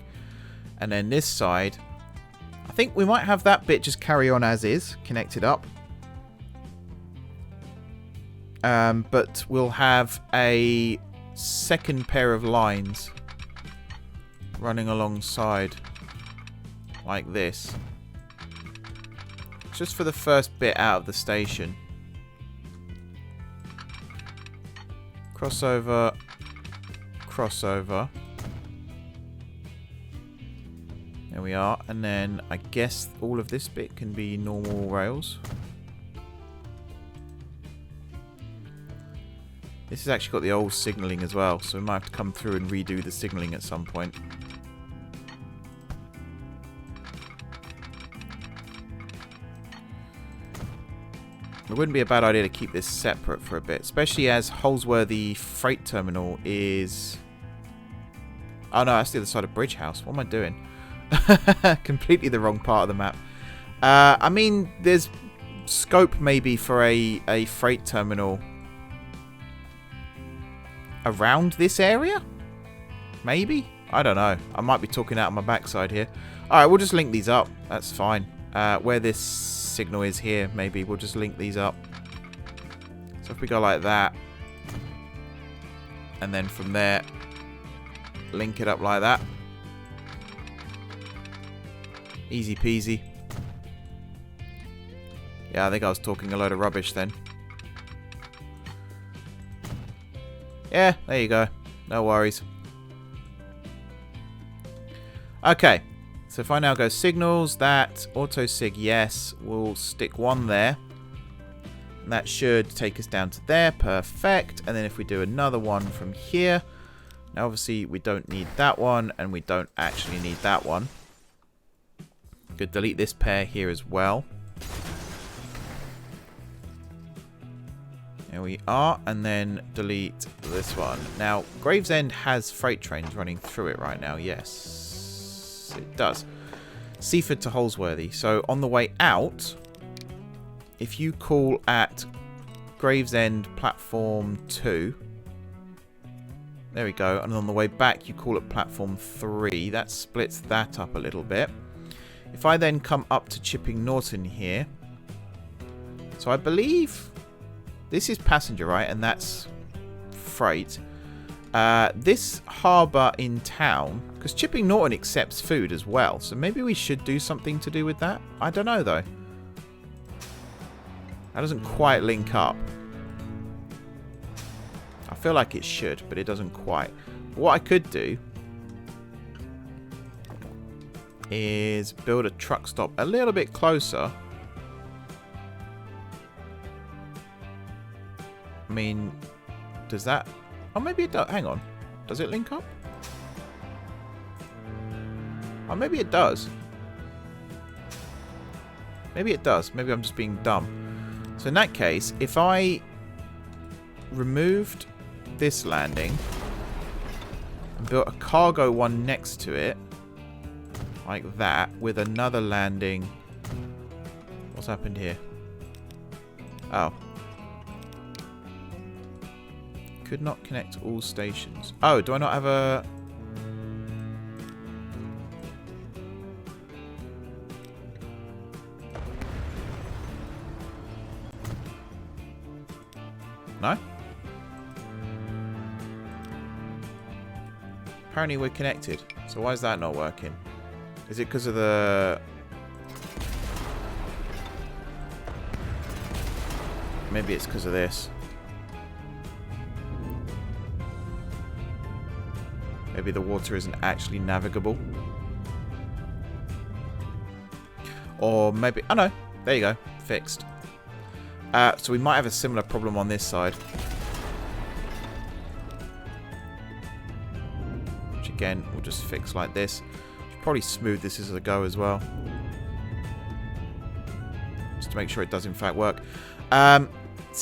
And then this side, I think we might have that bit just carry on as is, connected up. But we'll have a second pair of lines running alongside like this. Just for the first bit out of the station. Crossover. Crossover. There we are. And then I guess all of this bit can be normal rails. This has actually got the old signalling as well, so we might have to come through and redo the signalling at some point. It wouldn't be a bad idea to keep this separate for a bit, especially as Holsworthy Freight Terminal is... Oh no, that's the other side of Bridge House. What am I doing? Completely the wrong part of the map. I mean, there's scope maybe for a freight terminal around this area? Maybe? I don't know. I might be talking out of my backside here. Alright, we'll just link these up. That's fine. Where this signal is here, maybe we'll just link these up. So if we go like that, and then from there, link it up like that. Easy peasy. Yeah, I think I was talking a load of rubbish then. Yeah, there you go. No worries. Okay. So if I now go signals, that, auto sig, yes, we'll stick one there. And that should take us down to there. Perfect. And then if we do another one from here. Now obviously we don't need that one, and we don't actually need that one. Could delete this pair here as well. There we are, and then delete this one. Now, Gravesend has freight trains running through it right now. Yes, it does. Seaford to Holsworthy. So on the way out, if you call at Gravesend platform 2, there we go. And on the way back, you call at platform 3. That splits that up a little bit. If I then come up to Chipping Norton here, so I believe This is passenger, right? And that's freight. This harbour in town, because Chipping Norton accepts food as well, so maybe we should do something to do with that. I don't know though. That doesn't quite link up. I feel like it should, but it doesn't quite. What I could do is build a truck stop a little bit closer. I mean, does that... Oh, maybe it does. Hang on. Does it link up? Oh, maybe it does. Maybe it does. Maybe I'm just being dumb. So in that case, if I removed this landing and built a cargo one next to it, like that, with another landing... What's happened here? Oh. Could not connect all stations. Oh, do I not have a... No? Apparently we're connected. So why is that not working? Is it because of the... Maybe it's because of this. Maybe the water isn't actually navigable. Or maybe... Oh no, there you go. Fixed. So we might have a similar problem on this side. Which again, we'll just fix like this. Should probably smooth this as I go as well. Just to make sure it does in fact work. So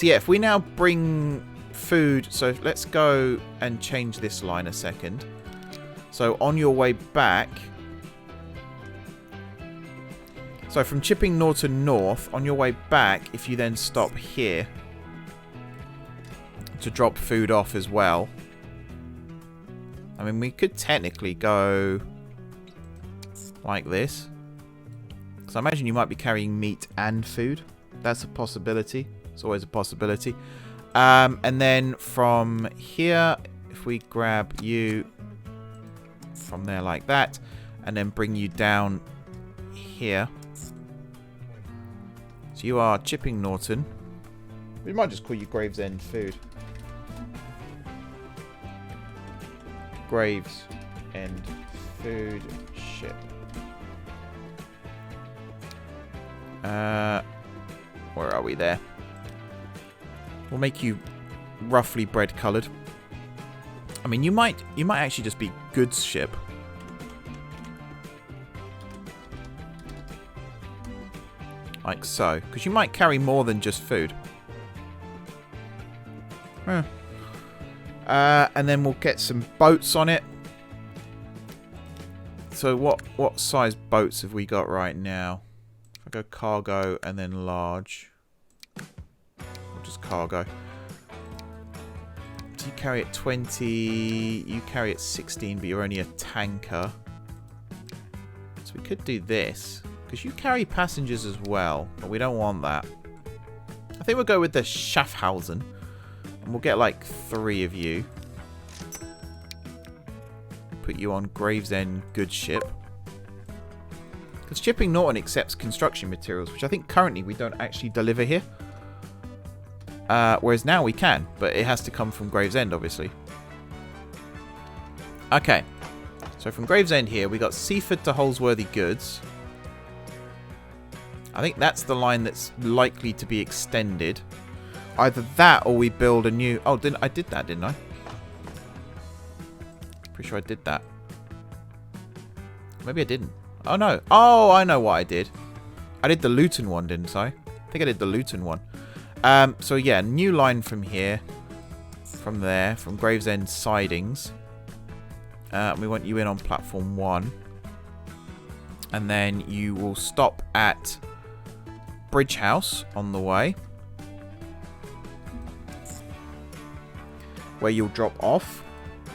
yeah, if we now bring food... So let's go and change this line a second. So on your way back... So from Chipping Norton North, on your way back, if you then stop here to drop food off as well. I mean, we could technically go like this. Because I imagine you might be carrying meat and food. That's a possibility. It's always a possibility. And then from here, if we grab you from there like that, and then bring you down here. So you are Chipping Norton. We might just call you Gravesend Food. Gravesend Food Ship. Where are we there? We'll make you roughly bread coloured. I mean, you might actually just be goods ship. Like so. Because you might carry more than just food. And then we'll get some boats on it. So what size boats have we got right now? If I go cargo and then large. Or just cargo. So you carry at 20. You carry at 16, but you're only a tanker. So we could do this. Because you carry passengers as well, but we don't want that. I think we'll go with the Schaffhausen. And we'll get like 3 of you. Put you on Gravesend Goods Ship. Because Chipping Norton accepts construction materials, which I think currently we don't actually deliver here. Whereas now we can, but it has to come from Gravesend, obviously. Okay. So from Gravesend here, we got Seaford to Holsworthy Goods. I think that's the line that's likely to be extended. Either that or we build a new... Oh, I did that, didn't I? Pretty sure I did that. Maybe I didn't. Oh, no. Oh, I know what I did. I did the Luton one, didn't I? I think I did the Luton one. So, yeah, new line from here. From there. From Gravesend Sidings. We want you in on platform 1. And then you will stop at... Bridge House on the way, where you'll drop off,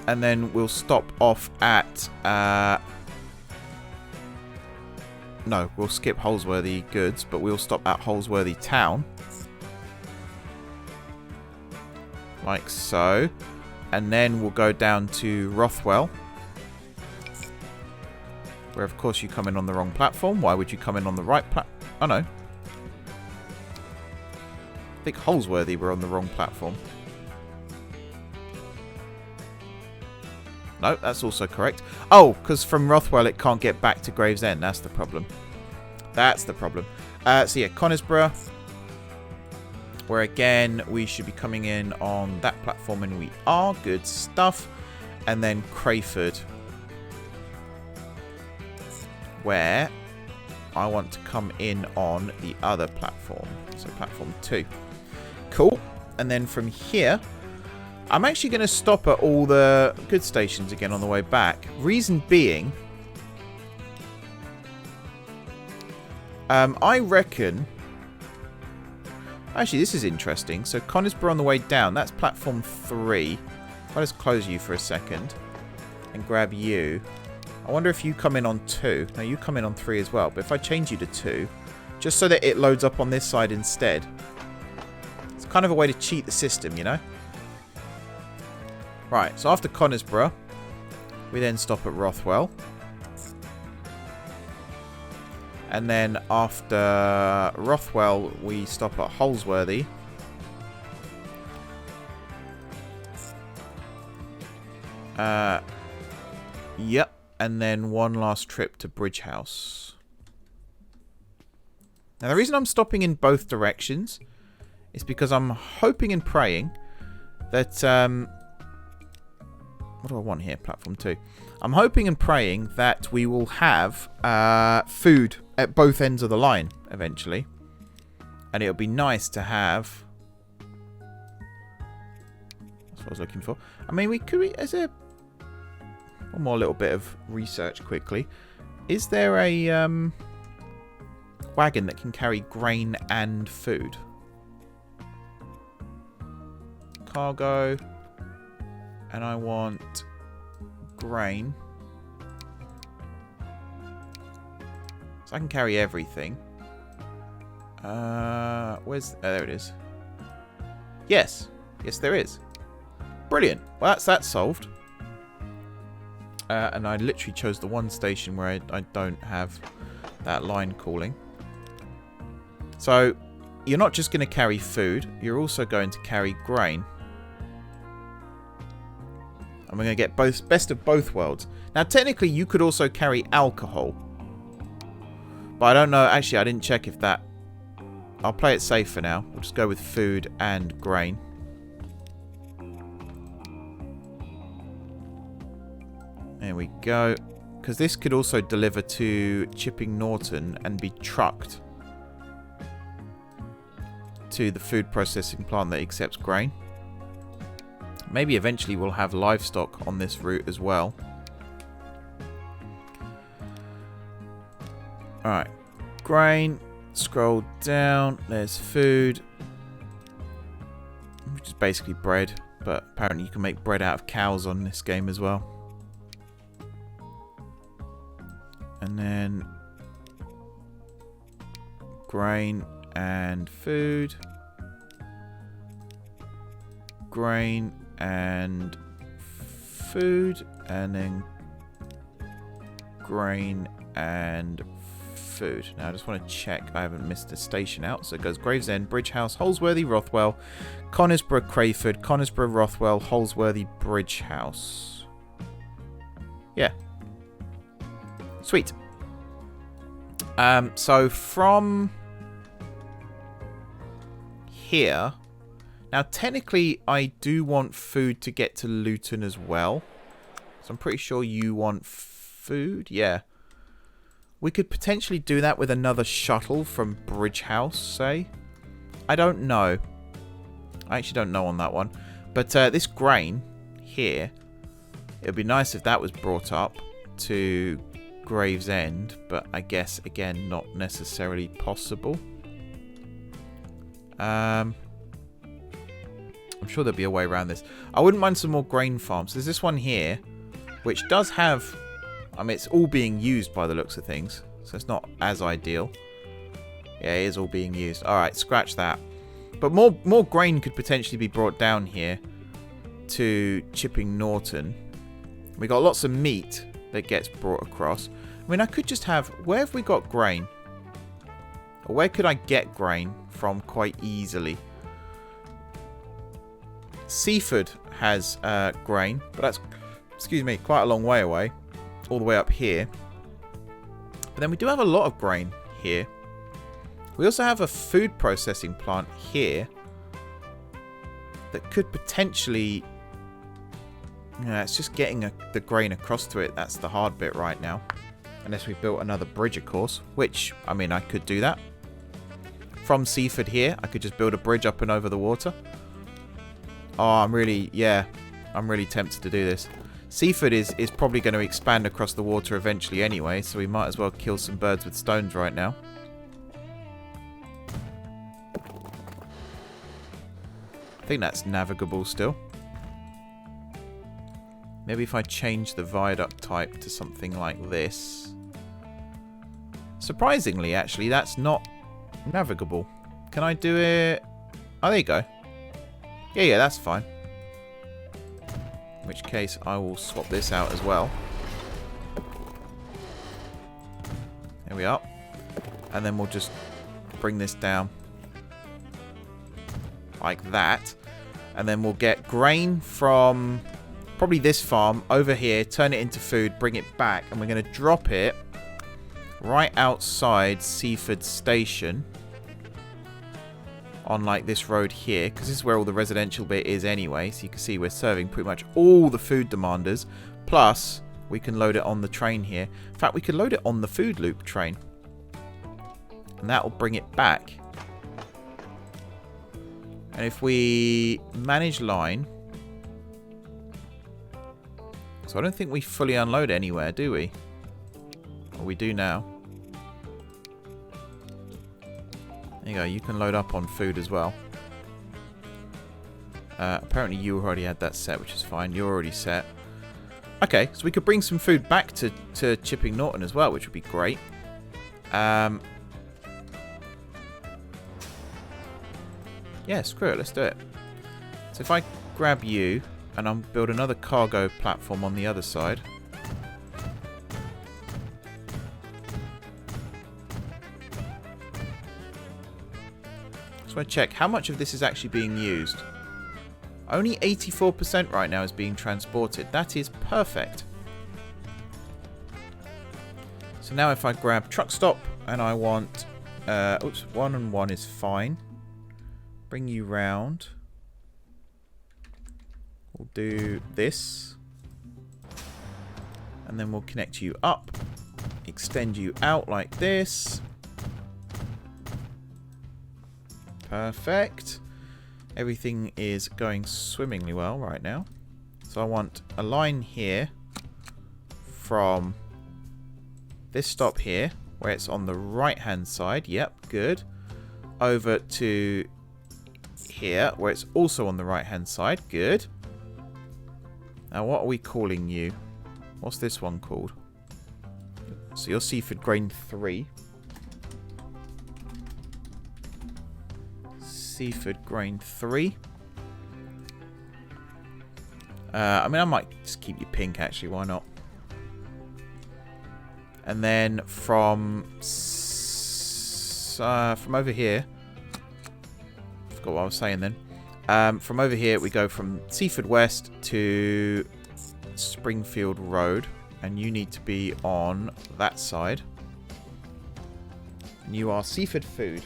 and then we'll stop off at no, we'll skip Holsworthy Goods, but we'll stop at Holsworthy Town, like so. And then we'll go down to Rothwell, where of course you come in on the wrong platform. Why would you come in on the right platform? Oh no. I think Holsworthy were on the wrong platform. No, that's also correct. Oh, because from Rothwell it can't get back to Gravesend. That's the problem. That's the problem. So yeah, Conisborough, where again we should be coming in on that platform, and we are. Good stuff. And then Crayford, where I want to come in on the other platform. So platform 2. Cool. And then from here, I'm actually going to stop at all the good stations again on the way back. Reason being, I reckon... Actually, this is interesting. So Conisborough on the way down, that's platform 3. If I just close you for a second and grab you, I wonder if you come in on 2. No, you come in on 3 as well. But if I change you to 2, just so that it loads up on this side instead. It's kind of a way to cheat the system, you know? Right, so after Conisborough, we then stop at Rothwell. And then after Rothwell, we stop at Holsworthy. Yep. And then one last trip to Bridge House. Now, the reason I'm stopping in both directions is because I'm hoping and praying that... what do I want here? Platform 2. I'm hoping and praying that we will have food at both ends of the line eventually. And it'll be nice to have... That's what I was looking for. I mean, we could... Is there... One more little bit of research quickly. Is there a wagon that can carry grain and food? Cargo. And I want grain. So I can carry everything. Where's... there it is. Yes. Yes, there is. Brilliant. Well, that's solved. And I literally chose the one station where I don't have that line calling. So, you're not just going to carry food. You're also going to carry grain. And we're going to get both best of both worlds. Now, technically, you could also carry alcohol. But I don't know. Actually, I didn't check if that... I'll play it safe for now. We'll just go with food and grain. There we go. Because this could also deliver to Chipping Norton and be trucked to the food processing plant that accepts grain. Maybe eventually we'll have livestock on this route as well. Alright. Grain. Scroll down. There's food. Which is basically bread. But apparently you can make bread out of cows on this game as well. And then grain and food. Grain and food. And then grain and food. Now I just want to check I haven't missed a station out. So it goes Gravesend, Bridge House, Holsworthy, Rothwell, Conisborough, Crayford, Conisborough, Rothwell, Holsworthy, Bridge House. Yeah. Sweet. So from here, now technically I do want food to get to Luton as well. So I'm pretty sure you want food. Yeah. We could potentially do that with another shuttle from Bridge House, say. I don't know. I actually don't know on that one. But this grain here, it would be nice if that was brought up to Gravesend, but I guess again not necessarily possible. I'm sure there'll be a way around this. I wouldn't mind some more grain farms. There's this one here which does have, I mean, it's all being used by the looks of things, so it's not as ideal. Yeah, it is all being used. Alright, scratch that. But more grain could potentially be brought down here. to Chipping Norton, we got lots of meat that gets brought across. I mean, I could just have... Where have we got grain? Or where could I get grain from quite easily? Seaford has grain, but that's, excuse me, quite a long way away. All the way up here. But then we do have a lot of grain here. We also have a food processing plant here that could potentially... Yeah, it's just getting the grain across to it. That's the hard bit right now. Unless we built another bridge, of course. Which, I mean, I could do that. From Seaford here, I could just build a bridge up and over the water. Oh, I'm really tempted to do this. Seaford is probably going to expand across the water eventually anyway, so we might as well kill some birds with stones right now. I think that's navigable still. Maybe if I change the viaduct type to something like this. Surprisingly, actually, that's not navigable. Can I do it? Oh, there you go. Yeah, that's fine. In which case, I will swap this out as well. There we are. And then we'll just bring this down. Like that. And then we'll get grain from... probably this farm over here, turn it into food, bring it back, and we're going to drop it right outside Seaford Station on like this road here, because this is where all the residential bit is anyway. So you can see we're serving pretty much all the food demanders, plus we can load it on the train here. In fact, we could load it on the food loop train, and that will bring it back. And if we manage line... So I don't think we fully unload anywhere, do we? Well, we do now. There you go, you can load up on food as well. Apparently you already had that set, which is fine. You're already set. Okay, so we could bring some food back to Chipping Norton as well, which would be great. Yeah, screw it, let's do it. So if I grab you... and I'll build another cargo platform on the other side. So I check how much of this is actually being used. Only 84% right now is being transported. That is perfect. So now if I grab truck stop and I want... oops, 1 and 1 is fine. Bring you round. We'll do this. And then we'll connect you up. Extend you out like this. Perfect. Everything is going swimmingly well right now. So I want a line here from this stop here, where it's on the right hand side. Yep, good. Over to here, where it's also on the right hand side. Good. Now, what are we calling you? What's this one called? So you're Seaford Grain 3. Seaford Grain 3. I mean, I might just keep you pink, actually. Why not? And then from over here... I forgot what I was saying then. From over here, we go from Seaford West to Springfield Road. And you need to be on that side. And you are Seaford Food.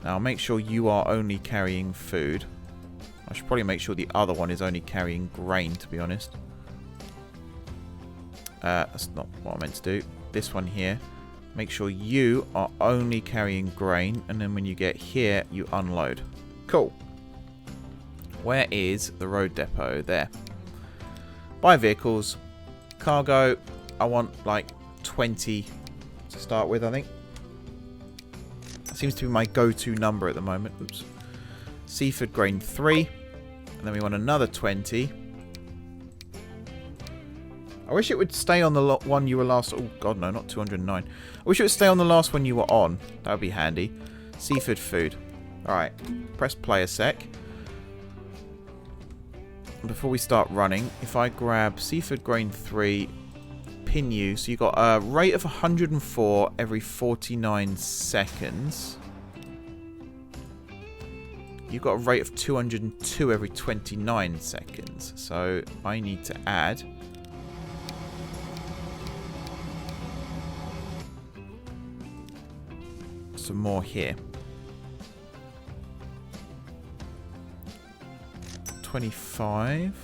Now, make sure you are only carrying food. I should probably make sure the other one is only carrying grain, to be honest. That's not what I meant to do. This one here. Make sure you are only carrying grain, and then when you get here, you unload. Cool. Where is the road depot? There. Buy vehicles. Cargo. I want like 20 to start with, I think. That seems to be my go-to number at the moment. Oops. Seaford Grain 3. And then we want another 20. I wish it would stay on the one you were last... Oh, God, no, not 209. I wish it would stay on the last one you were on. That would be handy. Seafood food. Alright. Press play a sec. Before we start running, if I grab seafood grain 3, pin you, so you got a rate of 104 every 49 seconds. You've got a rate of 202 every 29 seconds. So I need to add some more here. 25,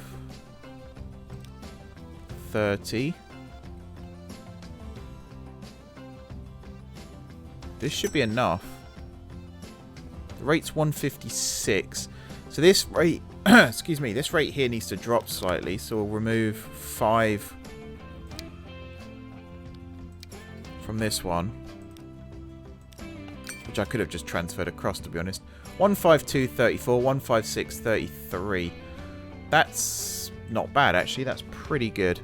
30. This should be enough. The rate's 156. So this rate, excuse me, this rate here needs to drop slightly. So we'll remove 5 from this one, which I could have just transferred across, to be honest. 152, 34, 156, 33. That's not bad, actually. That's pretty good.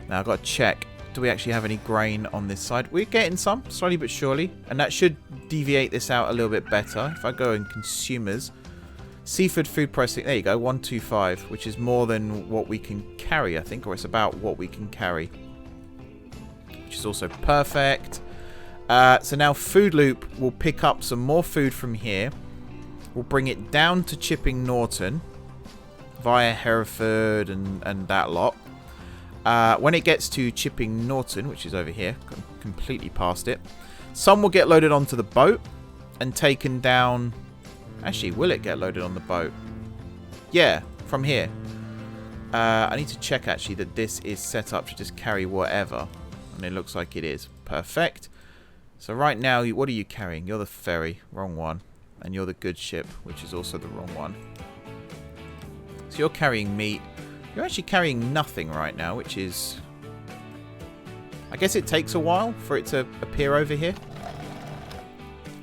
Now I've got to check. Do we actually have any grain on this side? We're getting some, slowly but surely. And that should deviate this out a little bit better. If I go in consumers, seafood food processing, there you go, 125, which is more than what we can carry, I think. Or it's about what we can carry, which is also perfect. So now Food Loop will pick up some more food from here. We'll bring it down to Chipping Norton via Hereford and that lot. When it gets to Chipping Norton, which is over here, completely past it, some will get loaded onto the boat and taken down. Actually, will it get loaded on the boat? Yeah, from here. I need to check actually that this is set up to just carry whatever. And it looks like it is. Perfect. So right now, what are you carrying? You're the ferry, wrong one. And you're the good ship, which is also the wrong one. So you're carrying meat. You're actually carrying nothing right now, which is... I guess it takes a while for it to appear over here.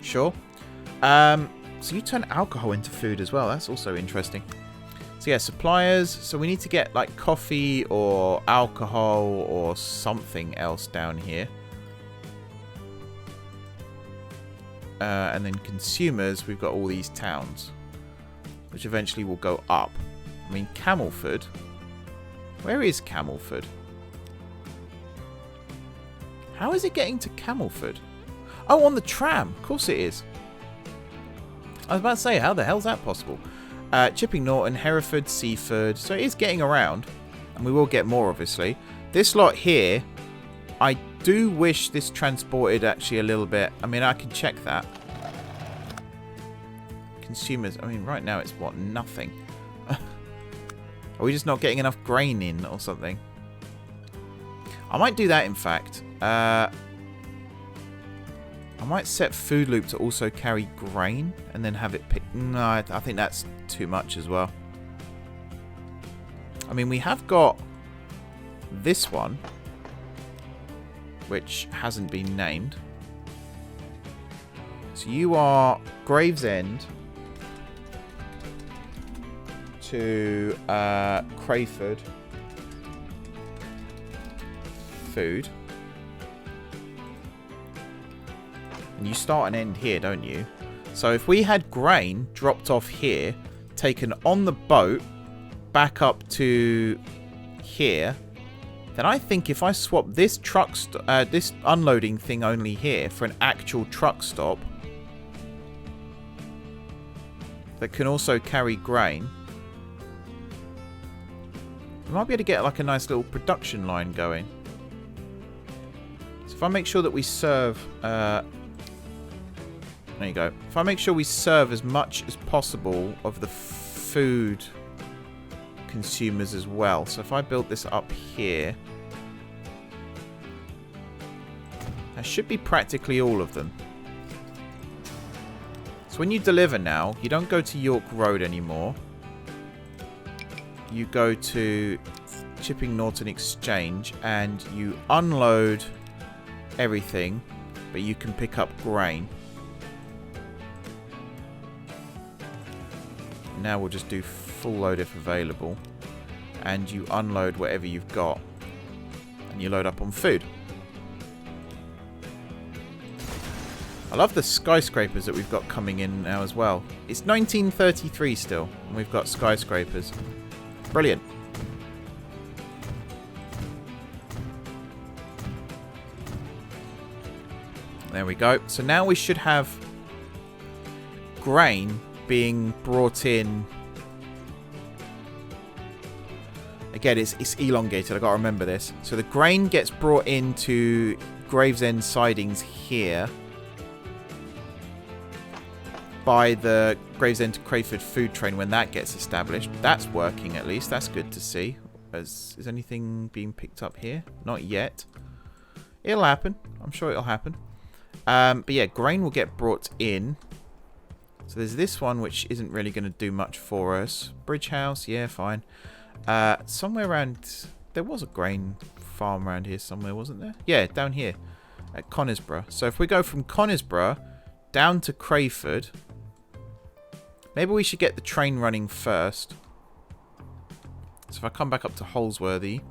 Sure. So you turn alcohol into food as well. That's also interesting. So yeah, suppliers. So we need to get like coffee or alcohol or something else down here. And then consumers, we've got all these towns, which eventually will go up. I mean, Camelford. Where is Camelford? How is it getting to Camelford? Oh, on the tram. Of course it is. I was about to say, how the hell is that possible? Chipping Norton, Hereford, Seaford. So it is getting around. And we will get more, obviously. This lot here, I do wish this transported actually a little bit. I mean, I can check that. Consumers. I mean, right now it's what? Nothing. Are we just not getting enough grain in or something? I might do that, in fact. I might set Food Loop to also carry grain and then have it pick. No, I think that's too much as well. I mean, we have got this one, which hasn't been named. So you are Gravesend to Crayford food. And you start and end here, don't you? So if we had grain dropped off here, taken on the boat back up to here, then I think if I swap this this unloading thing only here for an actual truck stop that can also carry grain, we might be able to get like a nice little production line going. So if I make sure that we serve... there you go. If I make sure we serve as much as possible of the food consumers as well. So if I build this up here, that should be practically all of them. So when you deliver now, you don't go to York Road anymore. You go to Chipping Norton Exchange and you unload everything, but you can pick up grain. Now we'll just do full load if available, and you unload whatever you've got and you load up on food. I love the skyscrapers that we've got coming in now as well. It's 1933 still, and we've got skyscrapers. Brilliant. There we go. So now we should have grain being brought in. Again, it's elongated. I've got to remember this. So the grain gets brought into Gravesend sidings here by the Gravesend to Crayford food train when that gets established. That's working at least. That's good to see. Is anything being picked up here? Not yet. It'll happen. I'm sure it'll happen. But yeah, grain will get brought in. So there's this one which isn't really going to do much for us. Bridge house, yeah, fine. Somewhere around... There was a grain farm around here somewhere, wasn't there? Yeah, down here at Conisborough. So if we go from Conisborough down to Crayford... Maybe we should get the train running first. So if I come back up to Holsworthy...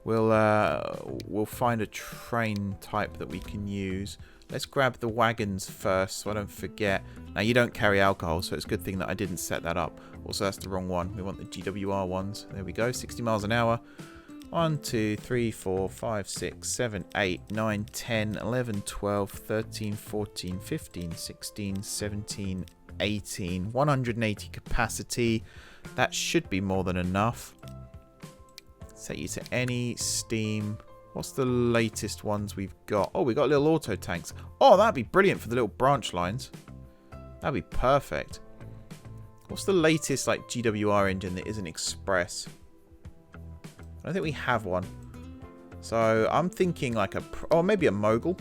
We'll find a train type that we can use. Let's grab the wagons first so I don't forget. Now, you don't carry alcohol, so it's a good thing that I didn't set that up. Also, that's the wrong one. We want the GWR ones. There we go. 60 miles an hour. 1, 2, 3, 4, 5, 6, 7, 8, 9, 10, 11, 12, 13, 14, 15, 16, 17, 18. 180 capacity. That should be more than enough. Set you to any steam. What's the latest ones we've got? Oh, we got little auto tanks. Oh, that'd be brilliant for the little branch lines. That'd be perfect. What's the latest like GWR engine that isn't express? I don't think we have one. So I'm thinking like a... Oh, maybe a mogul.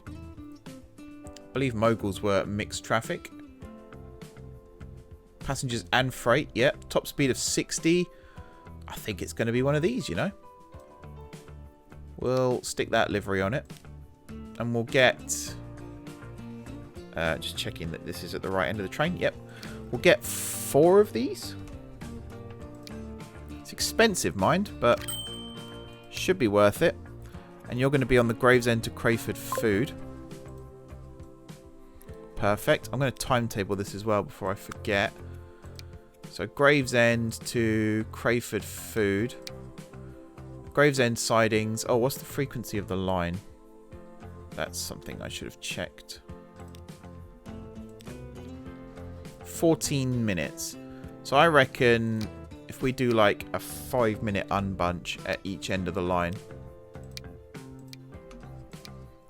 I believe moguls were mixed traffic. Passengers and freight. Yep. Top speed of 60. I think it's going to be one of these, you know. We'll stick that livery on it. And we'll get... just checking that this is at the right end of the train. Yep. We'll get 4 of these. It's expensive, mind, but should be worth it. And you're going to be on the Gravesend to Crayford food. Perfect. I'm going to timetable this as well before I forget. So Gravesend to Crayford food. Gravesend sidings. Oh, what's the frequency of the line? That's something I should have checked. 14 minutes. So I reckon if we do like a 5-minute unbunch at each end of the line,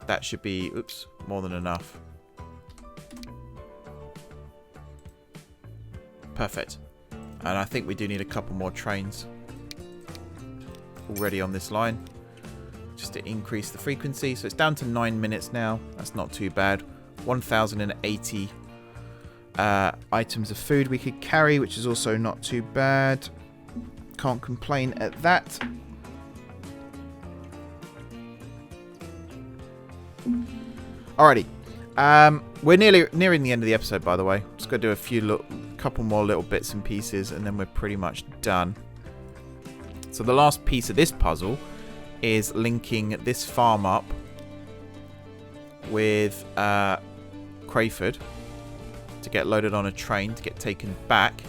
that should be, oops, more than enough. Perfect. And I think we do need a couple more trains already on this line just to increase the frequency. So it's down to 9 minutes now. That's not too bad. 1,080 items of food we could carry, which is also not too bad. Can't complain at that. Alrighty. We're nearing the end of the episode, by the way. Just got to do a couple more little bits and pieces, and then we're pretty much done. So the last piece of this puzzle is linking this farm up with Crayford to get loaded on a train to get taken back.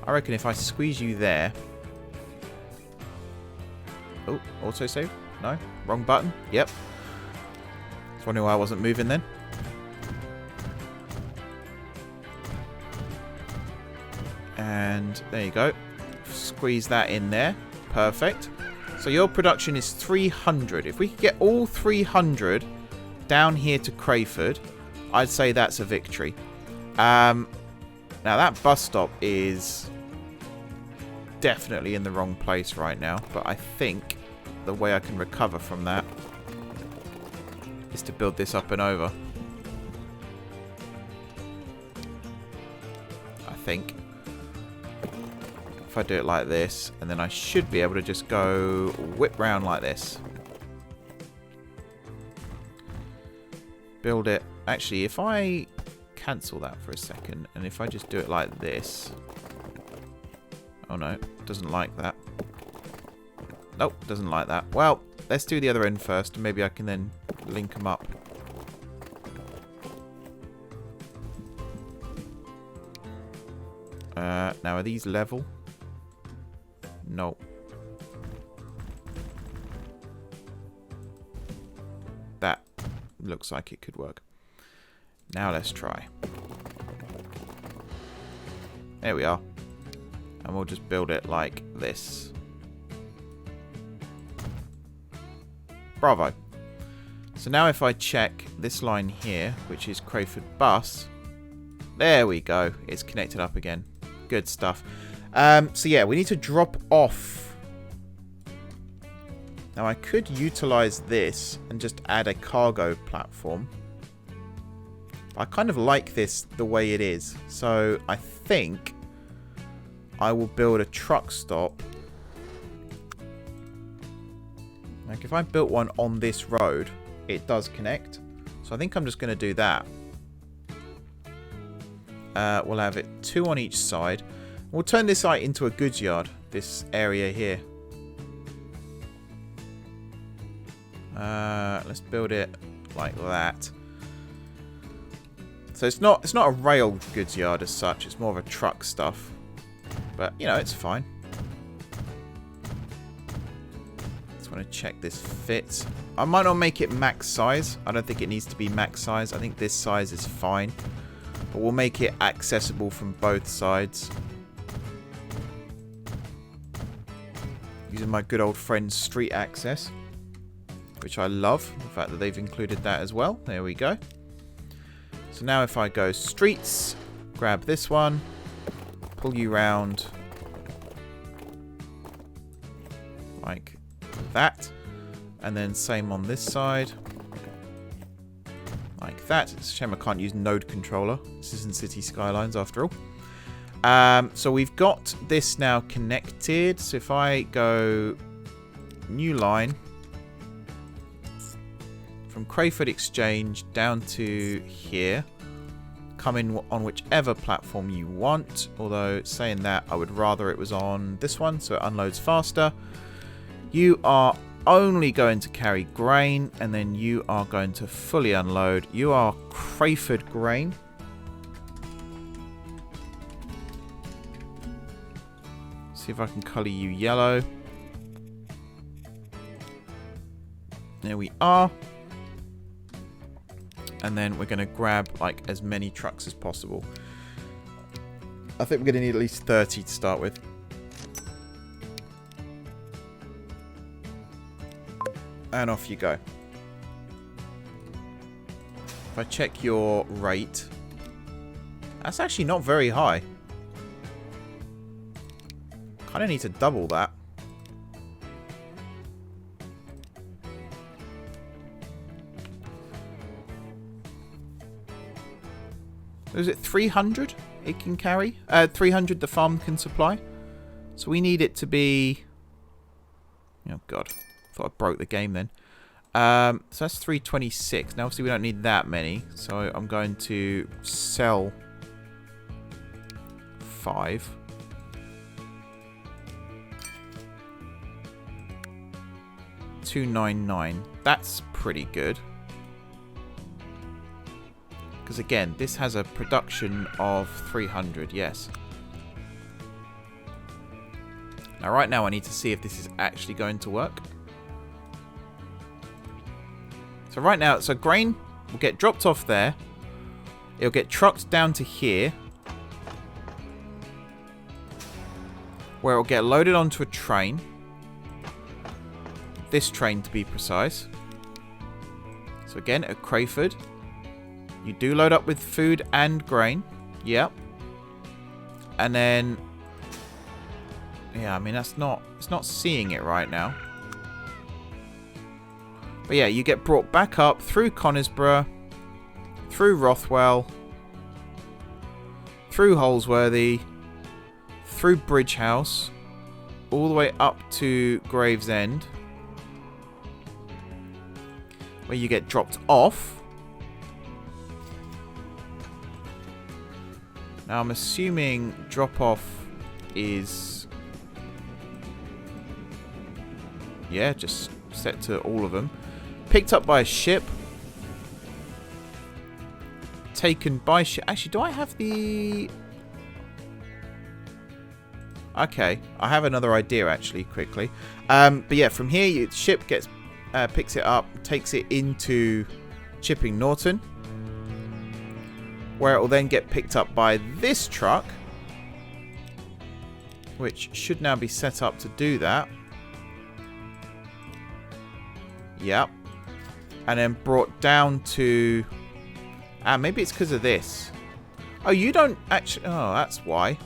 I reckon if I squeeze you there... Oh, autosave? No? Wrong button? Yep. I was wondering why I wasn't moving then. And there you go. Squeeze that in there. Perfect. So your production is 300. If we could get all 300 down here to Crayford, I'd say that's a victory. Now that bus stop is definitely in the wrong place right now, but I think the way I can recover from that is to build this up and over. I think. If I do it like this, and then I should be able to just go whip round like this. Build it. Actually, if I cancel that for a second, and if I just do it like this. Oh no, doesn't like that. Nope, doesn't like that. Well, let's do the other end first, and maybe I can then link them up. Now, are these level? No. That looks like it could work. Now let's try. There we are. And we'll just build it like this. Bravo. So now if I check this line here, which is Crayford Bus, there we go. It's connected up again. Good stuff. So yeah, we need to drop off. Now I could utilize this and just add a cargo platform. I kind of like this the way it is. So I think I will build a truck stop. Like if I built one on this road, it does connect. So I think I'm just going to do that. We'll have it 2 on each side. We'll turn this site into a goods yard, this area here. Let's build it like that. So it's not a rail goods yard as such, it's more of a truck stuff. But, you know, it's fine. Just want to check this fits. I might not make it max size. I don't think it needs to be max size. I think this size is fine. But we'll make it accessible from both sides. Using my good old friend Street Access, which I love. The fact that they've included that as well. There we go. So now if I go streets, grab this one, pull you round like that, and then same on this side like that. It's a shame I can't use node controller. This isn't City Skylines after all. So we've got this now connected. So if I go new line from Crayford Exchange down to here, come in on whichever platform you want. Although saying that, I would rather it was on this one so it unloads faster. You are only going to carry grain, and then you are going to fully unload. You are Crayford grain. See if I can colour you yellow. There we are. And then we're going to grab like as many trucks as possible. I think we're going to need at least 30 to start with. And off you go. If I check your rate, that's actually not very high. Kind of need to double that. Is it 300 it can carry? 300 the farm can supply. So we need it to be... Oh, God. Thought I broke the game then. So that's 326. Now, obviously, we don't need that many. So I'm going to sell 5. $299. That's pretty good. Because again, this has a production of 300, yes. Now right now I need to see if this is actually going to work. So right now, so grain will get dropped off there. It'll get trucked down to here, where it'll get loaded onto a train. This train to be precise. So again, at Crayford, you do load up with food and grain. Yep. And then... Yeah, I mean, it's not seeing it right now. But yeah, you get brought back up through Conisborough, through Rothwell, through Holsworthy, through Bridge House, all the way up to Gravesend, where you get dropped off. Now I'm assuming drop off is, yeah, just set to all of them. Picked up by a ship. Taken by ship. Actually, do I have the... Okay, I have another idea actually, quickly. But yeah, from here, the ship gets picks it up, takes it into Chipping Norton, where it will then get picked up by this truck, which should now be set up to do that. Yep. And then brought down to... maybe it's because of this. Oh, you don't actually... Oh, that's why.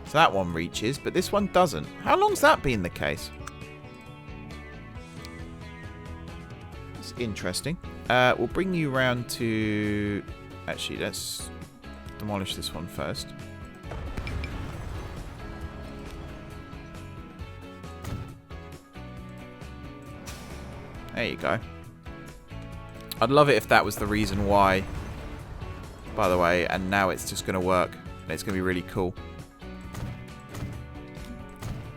So that one reaches, but this one doesn't. How long's that been the case? It's interesting. We'll bring you around to... Actually, let's demolish this one first. There you go. I'd love it if that was the reason why, by the way, and now it's just going to work. And it's going to be really cool.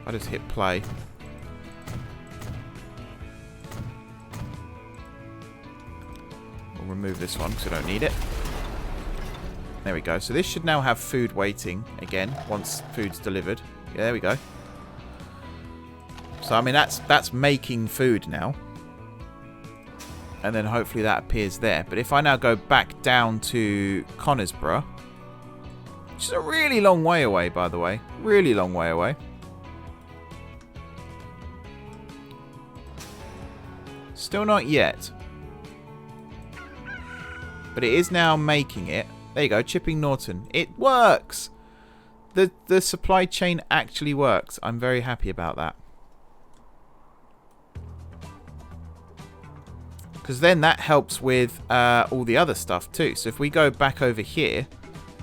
I just hit play. We'll remove this one because I don't need it. There we go. So this should now have food waiting again once food's delivered. Yeah, there we go. So, I mean, that's making food now. And then hopefully that appears there. But if I now go back down to Conisborough, which is a really long way away, by the way. Really long way away. Still not yet. But it is now making it. There you go, Chipping Norton. It works! The supply chain actually works. I'm very happy about that. Because then that helps with all the other stuff too. So if we go back over here,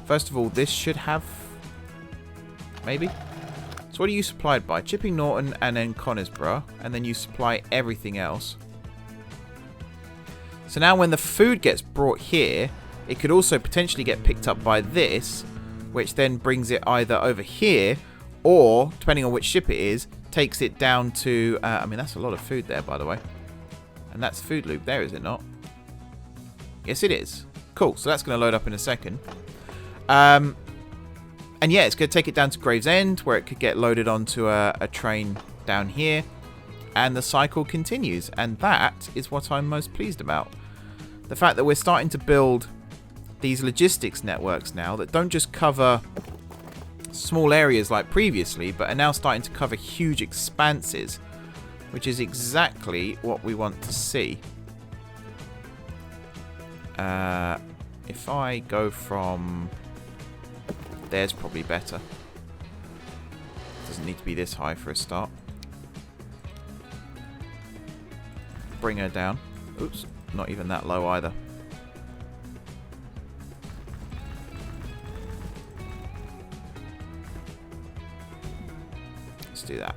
first of all, this should have... Maybe? So what are you supplied by? Chipping Norton and then Conisborough. And then you supply everything else. So now when the food gets brought here, it could also potentially get picked up by this, which then brings it either over here, or, depending on which ship it is, takes it down to... I mean, that's a lot of food there, by the way. And that's food loop there, is it not? Yes, it is. Cool, so that's going to load up in a second. And yeah, it's going to take it down to Gravesend, where it could get loaded onto a train down here. And the cycle continues. And that is what I'm most pleased about. The fact that we're starting to build these logistics networks now that don't just cover small areas like previously, but are now starting to cover huge expanses, which is exactly what we want to see. If I go from... There's probably better. Doesn't need to be this high for a start. Bring her down. Oops, not even that low either. Let's do that.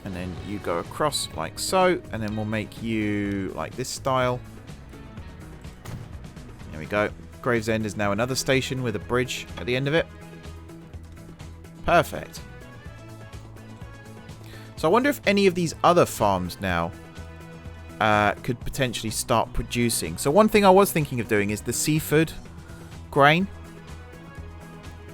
And then you go across like so, and then we'll make you like this style. There we go. Gravesend is now another station with a bridge at the end of it. Perfect. So I wonder if any of these other farms now could potentially start producing. So one thing I was thinking of doing is the seafood grain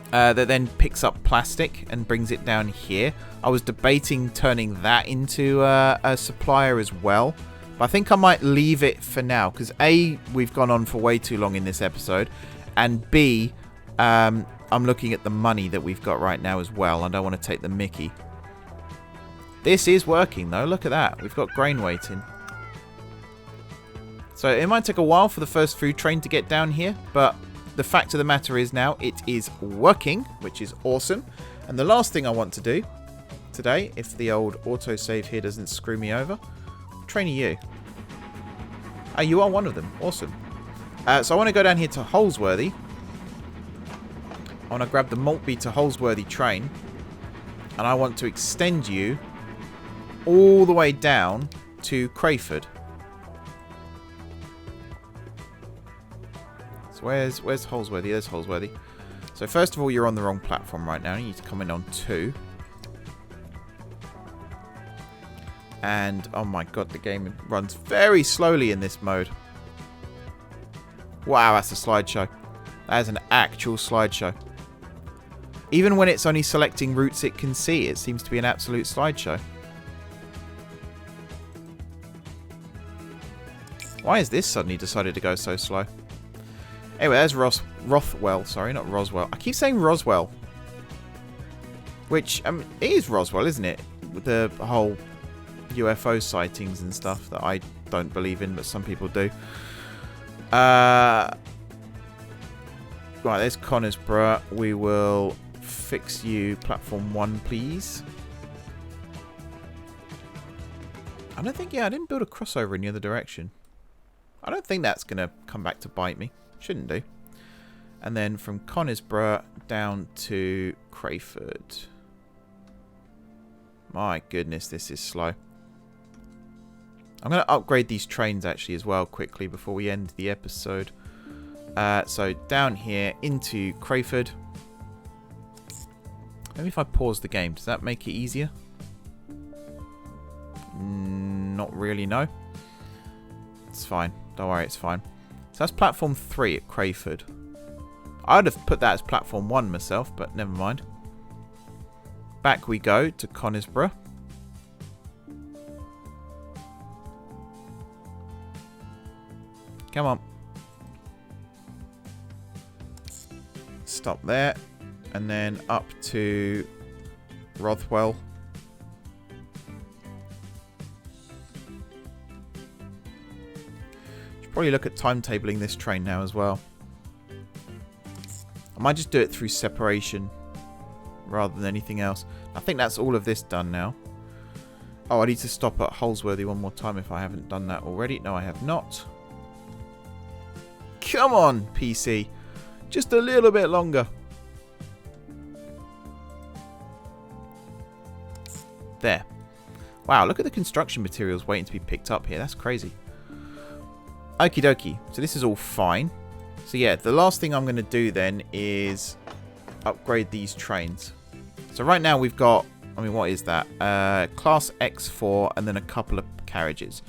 that then picks up plastic and brings it down here. I was debating turning that into a supplier as well. But I think I might leave it for now. Because A, we've gone on for way too long in this episode. And B, I'm looking at the money that we've got right now as well. I don't want to take the mickey. This is working though. Look at that. We've got grain waiting. So it might take a while for the first food train to get down here. But the fact of the matter is now it is working, which is awesome. And the last thing I want to do today, if the old autosave here doesn't screw me over, train you. Oh, you are one of them. Awesome. So I want to go down here to Holsworthy. I want to grab the Maltby to Holsworthy train. And I want to extend you all the way down to Crayford. So where's Holsworthy? There's Holsworthy. So first of all, you're on the wrong platform right now. You need to come in on 2. And, oh my god, the game runs very slowly in this mode. Wow, that's a slideshow. That is an actual slideshow. Even when it's only selecting routes it can see, it seems to be an absolute slideshow. Why has this suddenly decided to go so slow? Anyway, there's Rothwell. Sorry, not Roswell. I keep saying Roswell. Which, it is Roswell, isn't it? With the whole UFO sightings and stuff that I don't believe in, but some people do. Right, there's Conisborough. We will fix you platform 1, please. I don't think, yeah, I didn't build a crossover in the other direction. I don't think that's going to come back to bite me. Shouldn't do. And then from Conisborough down to Crayford. My goodness, this is slow. I'm going to upgrade these trains actually as well quickly before we end the episode. So down here into Crayford. Maybe if I pause the game, does that make it easier? Not really, no. It's fine. Don't worry, it's fine. So that's platform 3 at Crayford. I would have put that as platform 1 myself, but never mind. Back we go to Conisborough. Come on. Stop there. And then up to Rothwell. Should probably look at timetabling this train now as well. I might just do it through separation rather than anything else. I think that's all of this done now. Oh, I need to stop at Holsworthy one more time if I haven't done that already. No, I have not. Come on, PC. Just a little bit longer. There. Wow, look at the construction materials waiting to be picked up here. That's crazy. Okie dokie. So this is all fine. So yeah, the last thing I'm going to do then is upgrade these trains. So right now we've got, I mean, what is that? Class X4 and then a couple of carriages.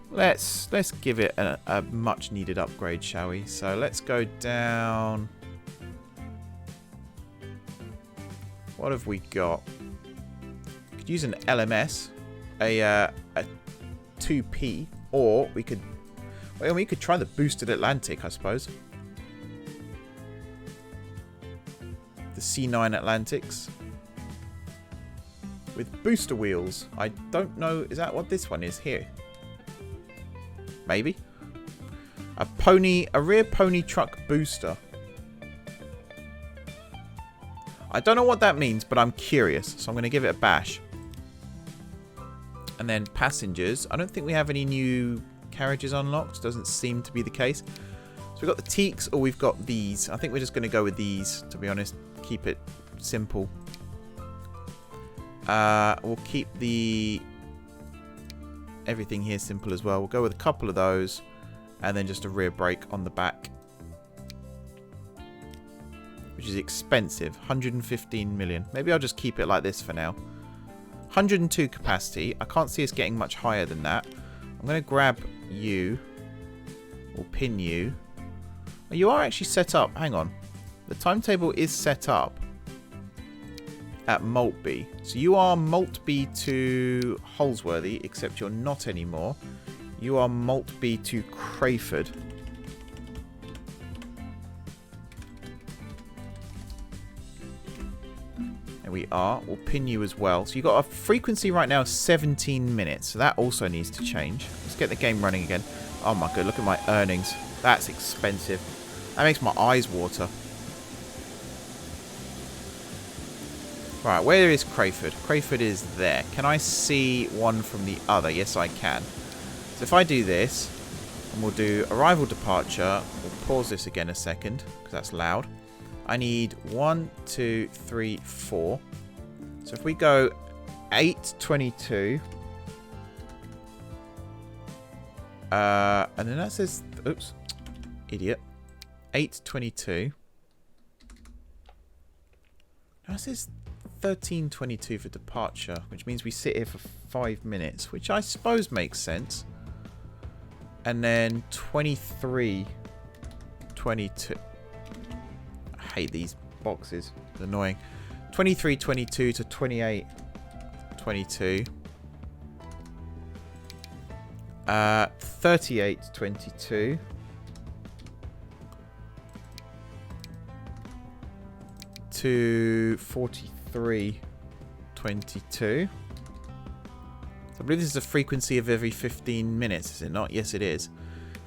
Let's give it a much needed upgrade, shall we? So let's go down. What have we got? Could use an LMS, a 2P, or we could try the boosted Atlantic, I suppose. The C9 Atlantics with booster wheels. I don't know, is that what this one is here? Maybe. A rear pony truck booster. I don't know what that means, but I'm curious, so I'm going to give it a bash. And then passengers. I don't think we have any new carriages unlocked. Doesn't seem to be the case. So we've got the teaks, or we've got these. I think we're just going to go with these, to be honest. Keep it simple. We'll keep everything here simple as well. We'll go with a couple of those, and then just a rear brake on the back, which is expensive. 115 million. Maybe I'll just keep it like this for now. 102 capacity. I can't see us getting much higher than that. I'm going to grab you, or pin you. Oh, you are actually set up. Hang on. The timetable is set up at Maltby. So you are Maltby to Holsworthy, except you're not anymore. You are Maltby to Crayford. There we are. We'll pin you as well. So you've got a frequency right now of 17 minutes. So that also needs to change. Let's get the game running again. Oh my god, look at my earnings. That's expensive. That makes my eyes water. Right, where is Crayford? Crayford is there. Can I see one from the other? Yes, I can. So if I do this, and we'll do arrival departure, we'll pause this again a second, because that's loud. I need 1, 2, 3, 4. So if we go 8:22, and then that says, oops, idiot, 8:22. Now it says 13:22 for departure, which means we sit here for 5 minutes, which I suppose makes sense. And then 23. 22. I hate these boxes. It's annoying. 23, 22 to 28, 22. 38, 22. To 43, 22. I believe this is a frequency of every 15 minutes, is it not? Yes, it is.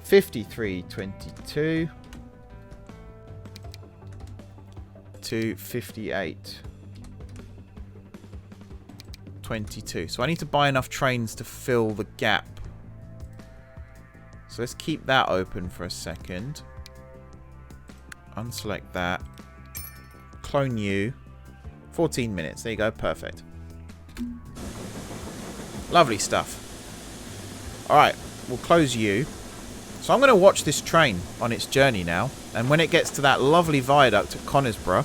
53, 22. To 58, 22. So I need to buy enough trains to fill the gap. So let's keep that open for a second. Unselect that. Clone you. 14 minutes. There you go. Perfect. Lovely stuff. Alright. We'll close you. So I'm going to watch this train on its journey now. And when it gets to that lovely viaduct at Conisborough,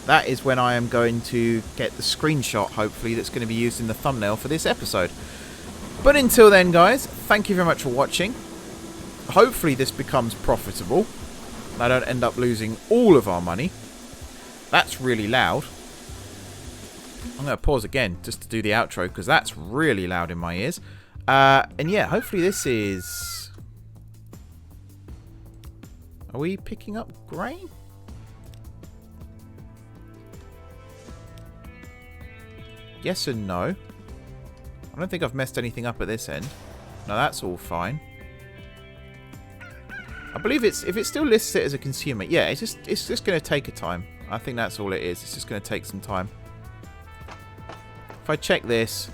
that is when I am going to get the screenshot, hopefully, that's going to be used in the thumbnail for this episode. But until then, guys, thank you very much for watching. Hopefully this becomes profitable. And I don't end up losing all of our money. That's really loud. I'm going to pause again just to do the outro because that's really loud in my ears. And yeah, hopefully this is... Are we picking up grain? Yes and no. I don't think I've messed anything up at this end. No, that's all fine. I believe if it still lists it as a consumer, yeah, it's just going to take a time. I think that's all it is. It's just going to take some time. If I check this,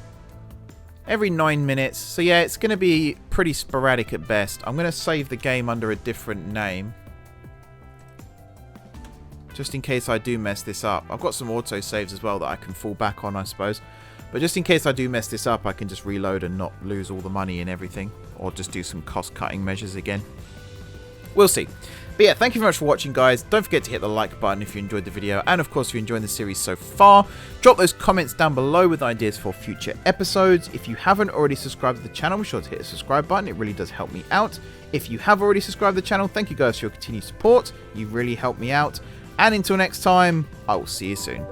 every 9 minutes. So yeah, it's going to be pretty sporadic at best. I'm going to save the game under a different name. Just in case I do mess this up. I've got some auto saves as well that I can fall back on, I suppose. But just in case I do mess this up, I can just reload and not lose all the money and everything. Or just do some cost-cutting measures again. We'll see. But yeah, thank you very much for watching, guys. Don't forget to hit the like button if you enjoyed the video. And of course, if you're enjoying the series so far, drop those comments down below with ideas for future episodes. If you haven't already subscribed to the channel, be sure to hit the subscribe button. It really does help me out. If you have already subscribed to the channel, thank you guys for your continued support. You really helped me out. And until next time, I will see you soon.